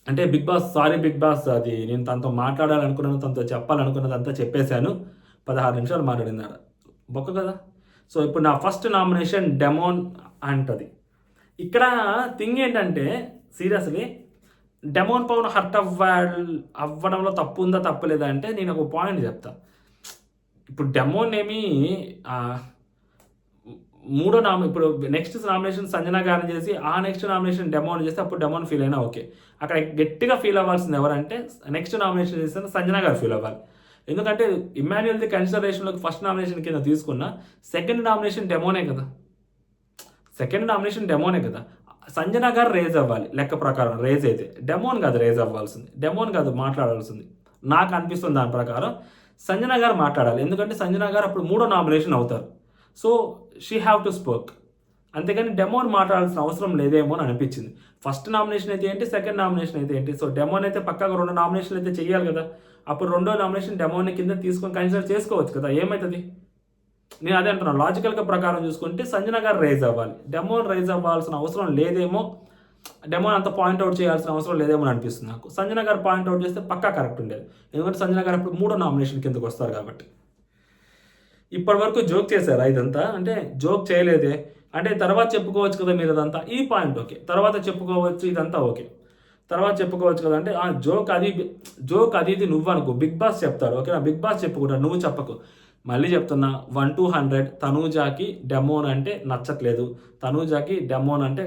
అంటే బిగ్ బాస్ అది నేను తనతో మాట్లాడాలనుకున్నాను, తనతో చెప్పాలనుకున్నదంతా చెప్పేశాను. 16 నిమిషాలు మాట్లాడినాడు, బొక్క కదా. సో ఇప్పుడు నా ఫస్ట్ నామినేషన్ డెమోన్ అంటది. ఇక్కడ థింగ్ ఏంటంటే సీరియస్లీ డెమోన్ పవన్ హర్ట్ అవ్వడంలో తప్పు ఉందా తప్పలేదా అంటే నేను ఒక పాయింట్ చెప్తా. ఇప్పుడు డెమోన్ ఏమి ఇప్పుడు నెక్స్ట్ నామినేషన్ సంజన గారిని చేసి ఆ నెక్స్ట్ నామినేషన్ డెమోన్ చేస్తే అప్పుడు డెమోన్ ఫీల్ అయినా ఓకే. అక్కడ గట్టిగా ఫీల్ అవ్వాల్సింది ఎవరంటే నెక్స్ట్ నామినేషన్ చేస్తే సంజన గారు ఫీల్ అవ్వాలి. ఎందుకంటే ఇమాన్యుయల్ది కన్సిడరేషన్లోకి ఫస్ట్ నామినేషన్ కింద తీసుకున్న సెకండ్ నామినేషన్ డెమోనే కదా. సంజన గారు రేజ్ అవ్వాలి లెక్క ప్రకారం. రేజ్ అయితే డెమోన్ కాదు రేజ్ అవ్వాల్సింది, డెమోన్ కాదు మాట్లాడాల్సింది. నాకు అనిపిస్తుంది దాని ప్రకారం సంజన గారు మాట్లాడాలి. ఎందుకంటే సంజన గారు అప్పుడు 3వ నామినేషన్ అవుతారు. So she have to spoke. అంతేగాని డెమోన్ మాట్లాడాల్సిన అవసరం లేదేమో అని అనిపించింది. ఫస్ట్ నామినేషన్ అయితే ఏంటి, సెకండ్ నామినేషన్ అయితే ఏంటి. సో డెమోన్ అయితే పక్కాగా 2 నామినేషన్లు అయితే చేయాలి కదా. అప్పుడు 2వ నామినేషన్ డెమోన్ కింద తీసుకొని కన్సిడర్ చేసుకోవచ్చు కదా. ఏమవుతుంది? నేను అదే అంటున్నాను, లాజికల్గా ప్రకారం చూసుకుంటే సంజన గారు రైజ్ అవ్వాలి, డెమోన్ రైజ్ అవ్వాల్సిన అవసరం లేదేమో, డెమోన్ అంత పాయింట్అవుట్ చేయాల్సిన అవసరం లేదేమో అని అనిపిస్తుంది నాకు. సంజన గారు పాయింట్అవుట్ చేస్తే పక్కా కరెక్ట్ ఉండేది. ఎందుకంటే సంజన గారు ఇప్పుడు 3వ నామినేషన్ కిందకు వస్తారు కాబట్టి. ఇప్పటి వరకు జోక్ చేశారా ఇదంతా? అంటే జోక్ చేయలేదే. అంటే తర్వాత చెప్పుకోవచ్చు కదా మీరు అదంతా. ఈ పాయింట్ ఓకే, తర్వాత చెప్పుకోవచ్చు, ఇదంతా ఓకే, తర్వాత చెప్పుకోవచ్చు కదా. అంటే జోక్ అది ఇది నువ్వు అనుకో, బిగ్ బాస్ చెప్తాడు ఓకేనా. బిగ్ బాస్ చెప్పుకుంటాడు, నువ్వు చెప్పకు. మళ్ళీ చెప్తున్నా 1 to 100 తనూజాకి డెమోన్ అంటే నచ్చట్లేదు, తనూజాకి డెమోన్ అంటే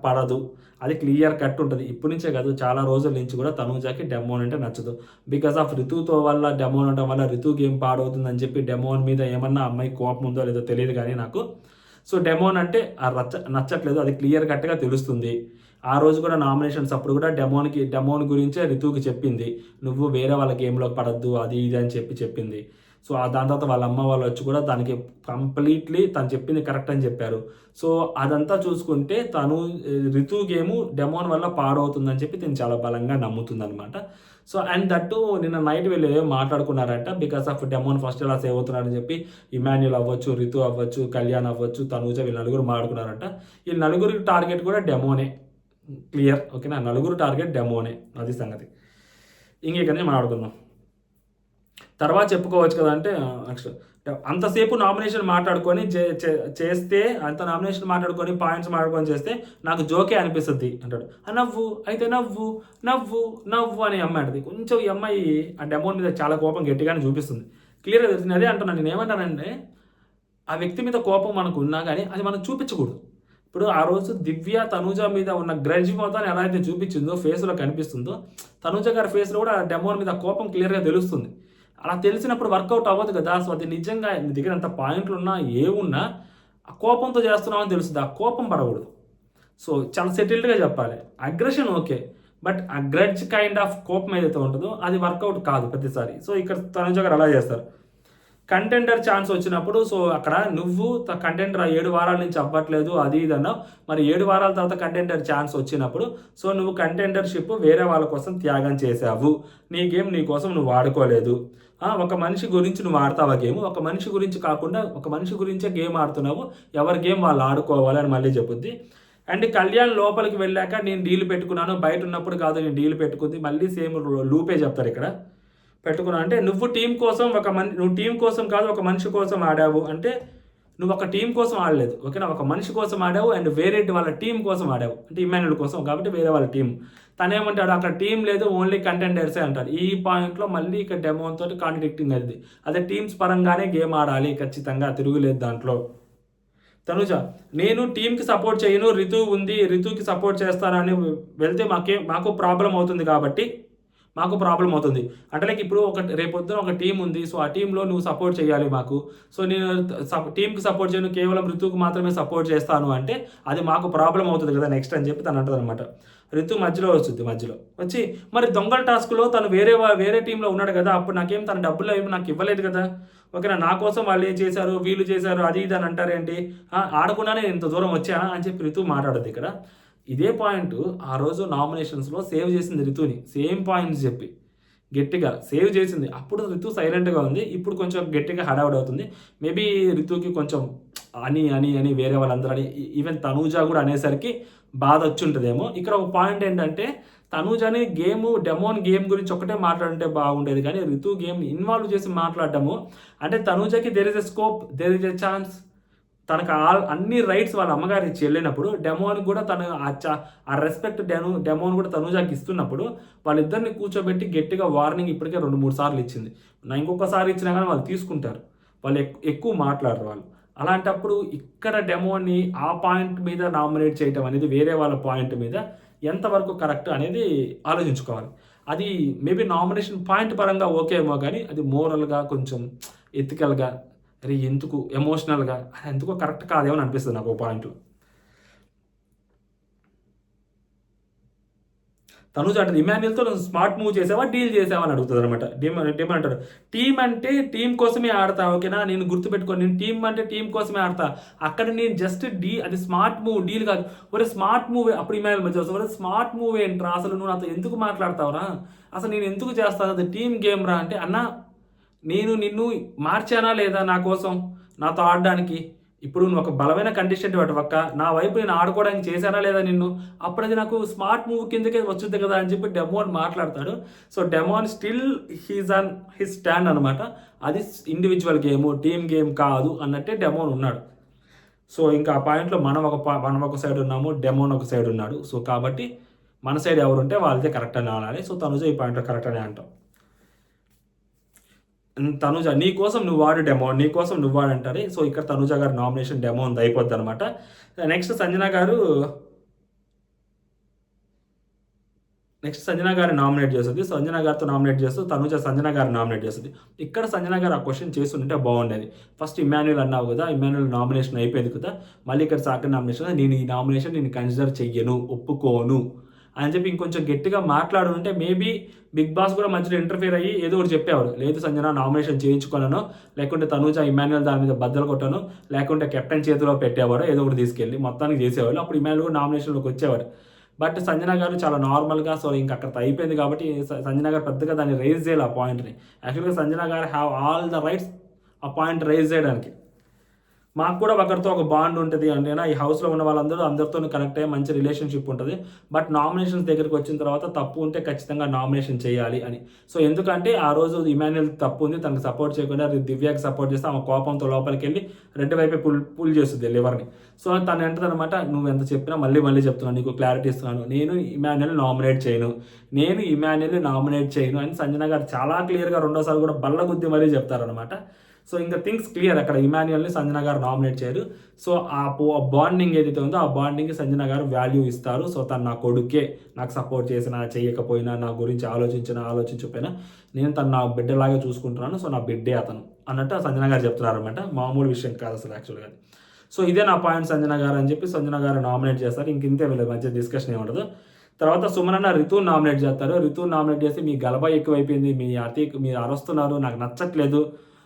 పడదు. అది క్లియర్ కట్ ఉంటుంది. ఇప్పటి నుంచే కాదు, చాలా రోజుల నుంచి కూడా తనూజాకి డెమోన్ అంటే నచ్చదు. బికాస్ ఆఫ్ రితుతో వల్ల డెమోన్ ఉండడం వల్ల రితు గేమ్ పాడవుతుందని చెప్పి డెమోన్ మీద ఏమన్నా అమ్మాయి కోపం ఉందో లేదో తెలియదు కానీ నాకు. సో డెమోన్ అంటే నచ్చట్లేదు, అది క్లియర్ కట్గా తెలుస్తుంది. ఆ రోజు కూడా నామినేషన్స్ అప్పుడు కూడా డెమోన్ గురించే రితుకి చెప్పింది, నువ్వు వేరే వాళ్ళ గేమ్లోకి పడద్దు అది ఇది అని చెప్పింది. సో దాని తర్వాత వాళ్ళ అమ్మ వాళ్ళు వచ్చి కూడా దానికి కంప్లీట్లీ తను చెప్పింది కరెక్ట్ అని చెప్పారు. సో అదంతా చూసుకుంటే తను రితు గేము డెమోన్ వల్ల పాడవుతుందని చెప్పి నేను చాలా బలంగా నమ్ముతుంది అనమాట. సో అండ్ దట్టు నిన్న నైట్ వీళ్ళు మాట్లాడుకున్నారంట, బికాస్ ఆఫ్ డెమోన్ ఫస్ట్ ఎలా సేవ్ అవుతున్నారని చెప్పి ఇమాన్యుయల్ అవ్వచ్చు, రితు అవ్వచ్చు, కళ్యాణ్ అవ్వచ్చు, తనూజ వీళ్ళు నలుగురు మాట్లాడుకున్నారంట. ఈ నలుగురికి టార్గెట్ కూడా డెమోనే, క్లియర్ ఓకేనా. నలుగురు టార్గెట్ డెమోనే, అది సంగతి. ఇంకేకనే మాట్లాడుకుందాం. తర్వాత చెప్పుకోవచ్చు కదా. అంటే నెక్స్ట్ అంతసేపు నామినేషన్ మాట్లాడుకొని చేస్తే అంత నామినేషన్ మాట్లాడుకొని పాయింట్స్ మాట్లాడుకొని చేస్తే నాకు జోకే అనిపిస్తుంది అంటాడు. నవ్వు అయితే నవ్వు నవ్వు నవ్వు అని అమ్మాయి అంటది. కొంచెం ఈ అమ్మాయి ఆ డెమోన్ మీద చాలా కోపం గట్టిగానే చూపిస్తుంది, క్లియర్గా తెలిసింది. అదే అంటున్నాను నేను. ఏమంటానంటే ఆ వ్యక్తి మీద కోపం మనకు ఉన్నా కానీ అది మనం చూపించకూడదు. ఇప్పుడు ఆ రోజు దివ్య తనూజ మీద ఉన్న గ్రడ్జ్ మొత్తాన్ని ఎలా అయితే చూపించిందో ఫేస్లో కనిపిస్తుందో, తనూజ గారి ఫేస్లో కూడా డెమోన్ మీద కోపం క్లియర్గా తెలుస్తుంది. అలా తెలిసినప్పుడు వర్కౌట్ అవ్వదు కదా. సో అది నిజంగా నీ దగ్గర ఎంత పాయింట్లు ఉన్నా ఏమున్నా ఆ కోపంతో చేస్తున్నావు అని తెలుస్తుంది. ఆ కోపం పడకూడదు. సో చాలా సెటిల్డ్గా చెప్పాలి. అగ్రెషన్ ఓకే, బట్ ఆ గ్రడ్జ్ కైండ్ ఆఫ్ కోపం ఏదైతే ఉంటుందో అది వర్కౌట్ కాదు ప్రతిసారి. సో ఇక్కడ తనుజ గారు అలా చేస్తారు. కంటెండర్ ఛాన్స్ వచ్చినప్పుడు సో అక్కడ నువ్వు కంటెండర్ 7 వారాల నుంచి అవ్వట్లేదు అది ఇది అన్నావు. మరి 7 వారాల తర్వాత కంటెండర్ ఛాన్స్ వచ్చినప్పుడు సో నువ్వు కంటెండర్షిప్ వేరే వాళ్ళ కోసం త్యాగం చేసావు. నీ గేమ్ నీ కోసం నువ్వు వాడుకోలేదు. ఒక మనిషి గురించి నువ్వు ఆడతావా గేమ్? ఒక మనిషి గురించి కాకుండా ఒక మనిషి గురించే గేమ్ ఆడుతున్నావు. ఎవరి గేమ్ వాళ్ళు ఆడుకోవాలి అని మళ్ళీ చెప్పుద్ది. అండ్ కళ్యాణ్ లోపలికి వెళ్ళాక నేను డీల్ పెట్టుకున్నాను, బయట ఉన్నప్పుడు కాదు నేను డీల్ పెట్టుకుంది, మళ్ళీ సేమ్ లూపే చెప్తారు ఇక్కడ. పెట్టుకున్నావు అంటే నువ్వు టీం కోసం నువ్వు టీం కోసం కాదు ఒక మనిషి కోసం ఆడావు అంటే నువ్వు ఒక టీం కోసం ఆడలేదు, ఓకేనా? ఒక మనిషి కోసం ఆడావు అండ్ వేరే వాళ్ళ టీం కోసం ఆడావు అంటే ఇమాన్యుల్ కోసం కాబట్టి వేరే వాళ్ళ టీం. తనేమంటాడు అక్కడ టీం లేదు ఓన్లీ కంటెండర్సే అంటాడు. ఈ పాయింట్లో మళ్ళీ ఇక్కడ డెమోన్ తోటి కాంట్రాడిక్టింగ్ అది. అదే టీమ్స్ పరంగానే గేమ్ ఆడాలి ఖచ్చితంగా, తిరుగులేదు దాంట్లో. తనుజ నేను టీంకి సపోర్ట్ చేయను, రితు ఉంది రితుకి సపోర్ట్ చేస్తానని వెళ్తే మాకు ప్రాబ్లం అవుతుంది కాబట్టి మాకు ప్రాబ్లం అవుతుంది అంటే లైక్ ఇప్పుడు రేపొద్దున ఒక టీం ఉంది. సో ఆ టీంలో నువ్వు సపోర్ట్ చేయాలి మాకు. సో నేను టీంకి సపోర్ట్ చేయను, కేవలం ఋతువుకి మాత్రమే సపోర్ట్ చేస్తాను అంటే అది మాకు ప్రాబ్లం అవుతుంది కదా నెక్స్ట్ అని చెప్పి తను అంటుంది అనమాట. ఋతు మధ్యలో వచ్చి మరి దొంగల టాస్క్లో తను వేరే టీంలో ఉన్నాడు కదా, అప్పుడు నాకేం తన డబ్బులు ఏమి నాకు ఇవ్వలేదు కదా, ఓకేనా? నా కోసం వాళ్ళు ఏం చేశారు వీళ్ళు చేశారు అది ఇది అని అంటారేంటి, ఆడకుండానే ఇంత దూరం వచ్చానా అని చెప్పి ఋతు మాట్లాడద్దు ఇక్కడ. ఇదే పాయింట్ ఆ రోజు నామినేషన్స్లో సేవ్ చేసింది రితుని, సేమ్ పాయింట్స్ చెప్పి గట్టిగా సేవ్ చేసింది. అప్పుడు రితు సైలెంట్గా ఉంది, ఇప్పుడు కొంచెం గట్టిగా హడావుడ్ అవుతుంది. మేబీ రితుకి కొంచెం అని వేరే వాళ్ళందరూ అని ఈవెన్ తనూజ కూడా అనేసరికి బాధ వచ్చి ఉంటుందేమో. ఇక్కడ ఒక పాయింట్ ఏంటంటే తనూజని డెమోన్ గేమ్ గురించి ఒకటే మాట్లాడుంటే బాగుండేది, కానీ రితు గేమ్ ఇన్వాల్వ్ చేసి మాట్లాడటము అంటే తనూజకి there is a scope, there is a chance, తనకు అన్ని రైట్స్ వాళ్ళ అమ్మగారు ఇచ్చి వెళ్ళినప్పుడు డెమోన్ కూడా తను ఆ రెస్పెక్ట్ డెమోన్ కూడా తనూజాకి ఇస్తున్నప్పుడు వాళ్ళిద్దరిని కూర్చోబెట్టి గట్టిగా వార్నింగ్ ఇప్పటికే 2-3 సార్లు ఇచ్చింది. ఇంకొకసారి ఇచ్చినా కానీ వాళ్ళు తీసుకుంటారు, వాళ్ళు ఎక్కువ మాట్లాడరు వాళ్ళు. అలాంటప్పుడు ఇక్కడ డెమోని ఆ పాయింట్ మీద నామినేట్ చేయటం అనేది వేరే వాళ్ళ పాయింట్ మీద ఎంతవరకు కరెక్ట్ అనేది ఆలోచించుకోవాలి. అది మేబీ నామినేషన్ పాయింట్ పరంగా ఓకేమో కానీ అది మోరల్గా కొంచెం ఎథికల్గా అరే ఎందుకు ఎమోషనల్గా ఎందుకో కరెక్ట్ కాదేమో అని అనిపిస్తుంది నాకు ఒక పాయింట్లో. తనుజ అంటది ఇమాన్యుల్తో నువ్వు స్మార్ట్ మూవ్ చేసావా డీల్ చేసావా అని అడుగుతుంది అనమాట. డేమన్ అంటాడు టీం అంటే టీం కోసమే ఆడతా, ఓకేనా? నేను గుర్తుపెట్టుకోను, నేను టీం అంటే టీం కోసమే ఆడతా, అక్కడ నేను జస్ట్ అది స్మార్ట్ మూవ్ డీల్ కాదు. ఒరే స్మార్ట్ మూవ్ అప్పుడు ఇమాన్యుల్ మధ్య వస్తుంది, ఒరే స్మార్ట్ మూవ్ ఏంట్రా అసలు, నువ్వు నాతో ఎందుకు మాట్లాడతావురా, అసలు నేను ఎందుకు చేస్తాను, అది టీం గేమ్ రా అంటే అన్న నేను నిన్ను మార్చానా లేదా నా కోసం నాతో ఆడడానికి, ఇప్పుడు నువ్వు ఒక బలమైన కండిషన్ పక్క నా వైపు నేను ఆడుకోవడానికి చేశానా లేదా నిన్ను, అప్పుడు అది నాకు స్మార్ట్ మూవ్ కిందకే వచ్చుద్ది కదా అని చెప్పి డెమోన్ మాట్లాడతాడు. So demon still his stand అనమాట, అది ఇండివిజువల్ గేమ్ టీమ్ గేమ్ కాదు అన్నట్టే డెమోన్ ఉన్నాడు. సో ఇంకా ఆ పాయింట్లో మనం ఒక సైడ్ ఉన్నాము, డెమోన్ ఒక సైడ్ ఉన్నాడు. సో కాబట్టి మన సైడ్ ఎవరుంటే వాళ్ళదే కరెక్ట్ అని అనాలి. సో తనుజ ఈ పాయింట్లో కరెక్ట్ అని అంటాం. తనుజ నీ కోసం నువ్వు వాడు డెమో, నీ కోసం నువ్వు వాడు అంటారు. సో ఇక్కడ తనుజ గారు నామినేషన్ డెమో ఉంది అయిపోద్ది అనమాట. నెక్స్ట్ సంజన గారు నామినేట్ చేస్తుంది. సంజన గారితో నామినేట్ చేస్తూ తనుజ సంజన గారు నామినేట్ చేస్తుంది. ఇక్కడ సంజన గారు ఆ క్వశ్చన్ చేస్తుంటే బాగుండేది. ఫస్ట్ ఇమాన్యుల్ అన్నావు కదా, ఇమాన్యుల్ నామినేషన్ అయిపోయింది కదా, మళ్ళీ ఇక్కడ సెకండ్ నామినేషన్ నేను ఈ నామినేషన్ నేను కన్సిడర్ చెయ్యను, ఒప్పుకోను అని చెప్పి ఇంకొంచెం గట్టిగా మాట్లాడుంటే మేబీ బిగ్ బాస్ కూడా మధ్యలో ఇంటర్ఫియర్ అయ్యి ఏదో ఒకటి చెప్పేవాడు. లేదు సంజన నామినేషన్ చేయించుకోనను, లేకుంటే తనూజ ఇమాన్యుల్ దాని మీద బద్దలు కొట్టాను, లేకుంటే కెప్టెన్ చేతిలో పెట్టేవాడు, ఏదో ఒకటి తీసుకెళ్ళి మొత్తానికి చేసేవాళ్ళు. అప్పుడు ఇమాన్యుల్ కూడా నామినేషన్లోకి వచ్చేవాడు. బట్ సంజన గారు చాలా నార్మల్గా సో ఇంక అక్కడ అయిపోయింది కాబట్టి సంజన గారు పెద్దగా దాన్ని రైజ్ చేయాలి ఆ పాయింట్ని. యాక్చువల్గా సంజన గారు హ్యావ్ ఆల్ ద రైట్స్ ఆ పాయింట్ రైజ్ చేయడానికి. మాకు కూడా ఒకరితో ఒక బాండ్ ఉంటుంది అంటే ఈ హౌస్లో ఉన్న వాళ్ళందరూ అందరితో కనెక్ట్ అయ్యే మంచి రిలేషన్షిప్ ఉంటుంది. బట్ నామినేషన్స్ దగ్గరికి వచ్చిన తర్వాత తప్పు ఉంటే ఖచ్చితంగా నామినేషన్ చేయాలి అని. సో ఎందుకంటే ఆ రోజు ఇమాన్యుల్ తప్పు ఉంది, తనకు సపోర్ట్ చేయకుండా దివ్యాకి సపోర్ట్ చేస్తే ఆమె కోపంతో లోపలికి వెళ్ళి రెడ్ వైపే పుల్ చేస్తుంది లివర్ని. సో తను అంటది అనమాట, నువ్వు ఎంత చెప్పినా మళ్ళీ చెప్తున్నాను, నీకు క్లారిటీ ఇస్తున్నాను, నేను ఇమాన్యుల్ నామినేట్ చేయను అని సంజన గారు చాలా క్లియర్గా రెండోసారి కూడా బల్లగుద్ది మరీ చెప్తారనమాట. సో ఇంకా థింగ్స్ క్లియర్. అక్కడ ఇమాన్యుయల్ని సంజన గారు నామినేట్ చేయరు. సో ఆ బాండింగ్ ఏదైతే ఉందో ఆ బాండింగ్కి సంజన గారు వాల్యూ ఇస్తారు. సో తను నా కొడుకే, నాకు సపోర్ట్ చేసినా చేయకపోయినా, నా గురించి ఆలోచించకపోయినా నేను తను నా బిడ్డలాగే చూసుకుంటున్నాను. సో నా బిడ్డే అతను అన్నట్టు సంజన గారు చెప్తున్నారనమాట. మామూలు విషయం కాదు అసలు యాక్చువల్గా. సో ఇదే నా పాయింట్ సంజన గారు అని చెప్పి సంజన గారు నామినేట్ చేస్తారు. ఇంతే వీళ్ళ మధ్య డిస్కషన్ ఏముండదు. తర్వాత సుమనన్న రితుని నామినేట్ చేస్తారు. రితుని నామినేట్ చేసి మీ గలబా ఎక్కువైపోయింది, మీరు అరుస్తున్నారు, నాకు నచ్చట్లేదు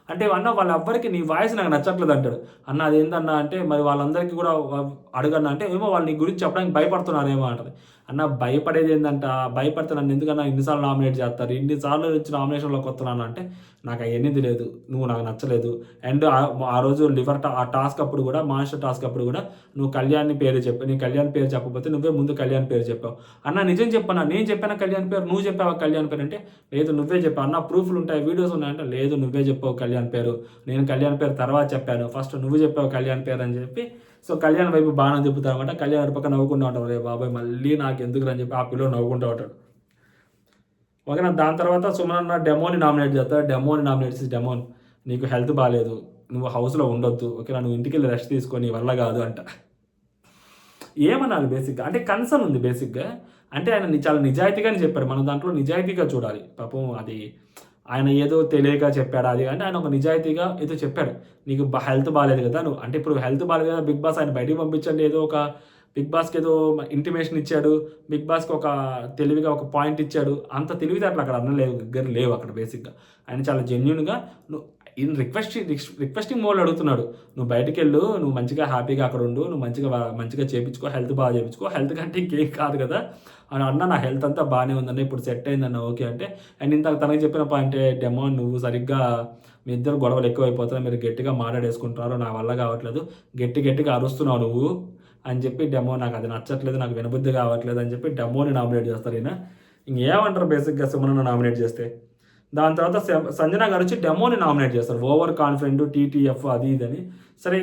అంటే, అన్న వాళ్ళెవ్వరికి నీ వాయిస్ నాకు నచ్చట్లేదు అంటాడు. అన్న అదేంటన్నా అంటే, మరి వాళ్ళందరికీ కూడా అడుగన్నా అంటే, ఏమో వాళ్ళు నీ గురించి చెప్పడానికి భయపడుతున్నారేమో అంటది. అన్న భయపడేది ఏంటంట, భయపడితే నన్ను ఎందుకన్నా ఇన్నిసార్లు నామినేట్ చేస్తారు, ఇన్నిసార్లు వచ్చి నామినేషన్లోకి వస్తున్నాను అంటే, నాకు అవన్నీ తెలియదు, నువ్వు నాకు నచ్చలేదు. అండ్ ఆ రోజు ఆ టాస్క్ అప్పుడు కూడా, మాస్టర్ టాస్క్ అప్పుడు కూడా నువ్వు కళ్యాణ్ పేరు చెప్పు, నీ కళ్యాణ్ పేరు చెప్పకపోతే నువ్వే ముందు కళ్యాణ్ పేరు చెప్పావు. అన్న నిజం చెప్పన్నా, నేను చెప్పాను కళ్యాణ్ పేరు, నువ్వు చెప్పావా కళ్యాణ్ పేరు అంటే, లేదు నువ్వే చెప్పావు. అన్న ప్రూఫ్లు ఉంటాయి, వీడియోస్ ఉన్నాయంటే, లేదు నువ్వే చెప్పావు కళ్యాణ్ పేరు, నేను కళ్యాణ్ పేరు తర్వాత చెప్పాను, ఫస్ట్ నువ్వు చెప్పావు కళ్యాణ్ పేరు అని చెప్పి. సో కళ్యాణ్ వైపు బాగా తిప్పుతామన్నమాట. కళ్యాణ్ పక్క నవ్వుకుంటూ ఉంటాడు, రే బాబాయ్ మళ్ళీ నాకు ఎందుకు అని చెప్పి ఆ పిల్లలు నవ్వుకుంటూ ఉంటాడు. ఓకేనా. దాని తర్వాత సుమన్ డెమోని నామినేట్ చేస్తాడు. డెమోని నామినేట్ చేసి, డెమోన్ నీకు హెల్త్ బాగాలేదు, నువ్వు హౌస్లో ఉండొద్దు, ఓకేనా, నువ్వు ఇంటికి వెళ్ళి రెస్ట్ తీసుకొని వల్ల కాదు అంట. ఏమనాలి బేసిక్గా అంటే కన్సర్న్ ఉంది బేసిక్గా. అంటే ఆయన చాలా నిజాయితీగానే చెప్పారు, మనం దాంట్లో నిజాయితీగా చూడాలి. పాపం అది ఆయన ఏదో తెలియక చెప్పాడు అది అంటే, ఆయన ఒక నిజాయితీగా ఏదో చెప్పాడు, నీకు హెల్త్ బాగాలేదు కదా నువ్వు అంటే, ఇప్పుడు హెల్త్ బాగాలేదు కదా బిగ్ బాస్ ఆయన బయటికి పంపించండి, ఏదో ఒక బిగ్ బాస్కి ఏదో ఇంటిమేషన్ ఇచ్చాడు, బిగ్ బాస్కి ఒక తెలివిగా ఒక పాయింట్ ఇచ్చాడు, అంత తెలివితేటలు అక్కడ లేవు అక్కడ బేసిక్గా. ఆయన చాలా జెన్యున్గా నువ్వు రిక్వెస్టింగ్ మోడ్లో అడుగుతున్నాడు, నువ్వు బయటికి వెళ్ళు, నువ్వు మంచిగా హ్యాపీగా అక్కడ ఉండు, నువ్వు మంచిగా చేయించుకో, హెల్త్ బాగా చేయించుకో, హెల్త్ కంటే ఇంకేం కాదు కదా అని అన్న. నా హెల్త్ అంతా బాగానే ఉందన్న, ఇప్పుడు సెట్ అయిందన్న, ఓకే అంటే. అండ్ ఇంత తనకి చెప్పిన పాయింటే, డెమో నువ్వు సరిగ్గా మీ ఇద్దరు గొడవలు ఎక్కువైపోతున్నాయి, మీరు గట్టిగా మాట్లాడేసుకుంటున్నారు, నా వల్ల కావట్లేదు, గట్టిగా అరుస్తున్నావు నువ్వు అని చెప్పి, డెమో నాకు అది నచ్చట్లేదు, నాకు వినబుద్ధి కావట్లేదు అని చెప్పి డెమోని నామినేట్ చేస్తారు. ఈయన ఇంకేమంటారు బేసిక్గా సుమనను నామినేట్ చేస్తే. దాని తర్వాత సంజన గారు వచ్చి డెమోని నామినేట్ చేస్తారు, ఓవర్ కాన్ఫిడెంట్, టీటీఎఫ్ అది ఇదని. సరే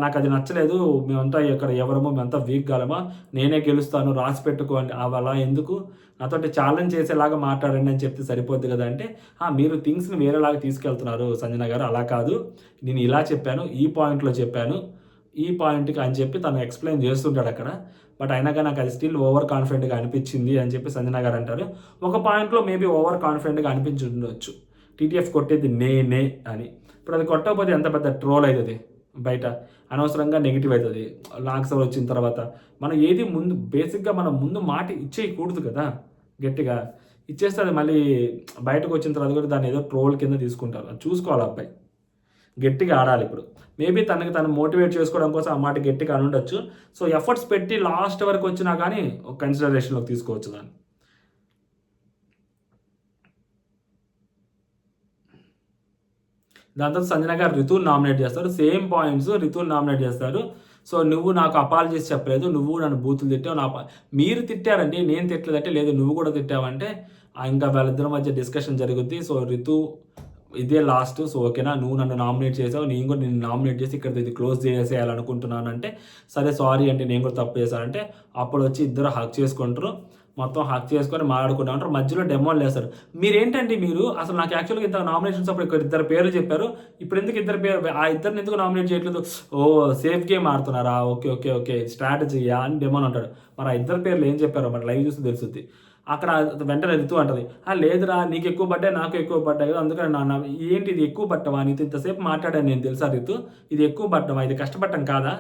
నాకు అది నచ్చలేదు, మేమంతా ఇక్కడ మేమంతా వీక్ కాలమా, నేనే గెలుస్తాను రాసి పెట్టుకోండి, అలా ఎందుకు, నాతోటి ఛాలెంజ్ చేసేలాగా మాట్లాడండి అని చెప్తే సరిపోద్ది కదా అంటే, మీరు థింగ్స్ని వేరేలాగా తీసుకెళ్తున్నారు సంజన గారు, అలా కాదు, నేను ఇలా చెప్పాను, ఈ పాయింట్లో చెప్పాను, ఈ పాయింట్కి అని చెప్పి తను ఎక్స్ప్లెయిన్ చేస్తుంటాడు అక్కడ. బట్ అయినాక నాకు అది స్టిల్ ఓవర్ కాన్ఫిడెంట్గా అనిపించింది అని చెప్పి సంజన గారు అంటారు. ఒక పాయింట్లో మేబీ ఓవర్ కాన్ఫిడెంట్గా అనిపించి ఉండొచ్చు, టీటీఎఫ్ కొట్టేది నేనే అని. ఇప్పుడు అది కొట్టకపోతే ఎంత పెద్ద ట్రోల్ అవుతుంది బయట, అనవసరంగా నెగిటివ్ అవుతుంది. లాక్స్ వచ్చిన తర్వాత మనం ఏది ముందు బేసిక్గా మనం ముందు మాట ఇచ్చేయకూడదు కదా, గట్టిగా ఇచ్చేస్తే అది మళ్ళీ బయటకు వచ్చిన తర్వాత కూడా దాన్ని ఏదో ట్రోల్ కింద తీసుకుంటారు. అది చూసుకోవాలి అబ్బాయి, గట్టిగా ఆడాలి. ఇప్పుడు మేబీ తను మోటివేట్ చేసుకోవడం కోసం ఆ మాట గట్టిగా అని ఉండొచ్చు. సో ఎఫర్ట్స్ పెట్టి లాస్ట్ వరకు వచ్చినా కానీ ఒక కన్సిడరేషన్లోకి తీసుకోవచ్చు దాన్ని. దాని తర్వాత సంజన గారు రితుని నామినేట్ చేస్తారు, సేమ్ పాయింట్స్ రితుని నామినేట్ చేస్తారు. సో నువ్వు నాకు అపాలజీస్ చెప్పలేదు, నువ్వు నన్ను బూతులు తిట్టావు, మీరు తిట్టారండి, నేను తిట్టలేదంటే, లేదు నువ్వు కూడా తిట్టావంటే ఇంకా వాళ్ళిద్దరి మధ్య డిస్కషన్ జరుగుద్ది. సో రితు ఇదే లాస్ట్, సో ఓకేనా, నువ్వు నన్ను నామినేట్ చేసావు, నేను కూడా నిన్ను నామినేట్ చేసి ఇక్కడ ఇది క్లోజ్ చేసేయాలనుకుంటున్నాను అంటే, సరే సారీ అంటే నేను కూడా తప్పు చేశానంటే, అప్పుడు వచ్చి ఇద్దరు హక్ చేసుకుంటారు, మొత్తం హక్ చేసుకొని మాట్లాడుకుంటా ఉంటారు. మధ్యలో డెమోలు వేస్తారు. మీరేంటండి మీరు అసలు నాకు యాక్చువల్గా ఇంత నామినేషన్స్ అప్పుడు ఇక్కడ ఇద్దరు పేర్లు చెప్పారు, ఇప్పుడు ఎందుకు ఇద్దరు పేరు, ఆ ఇద్దరిని ఎందుకు నామినేట్ చేయట్లేదు, ఓ సేఫ్ గేమ్ ఆడుతున్నారా, ఓకే ఓకే ఓకే స్ట్రాటజీయా అని డెమోన్ అంటాడు. మరి ఆ ఇద్దరు పేర్లు ఏం చెప్పారో మరి లైవ్ చూస్తే తెలుస్తుంది. అక్కడ వెంటనే రితు అంటది, లేదురా నీకు ఎక్కువ పడ్డాయి నాకు ఎక్కువ పడ్డాయి కదా, అందుకని నాన్న ఏంటి ఇది ఎక్కువ పట్టవా, నీతో ఇంతసేపు మాట్లాడాను నేను తెలుసా రితు, ఇది ఎక్కువ పట్టవా, ఇది కష్టపడటం కాదా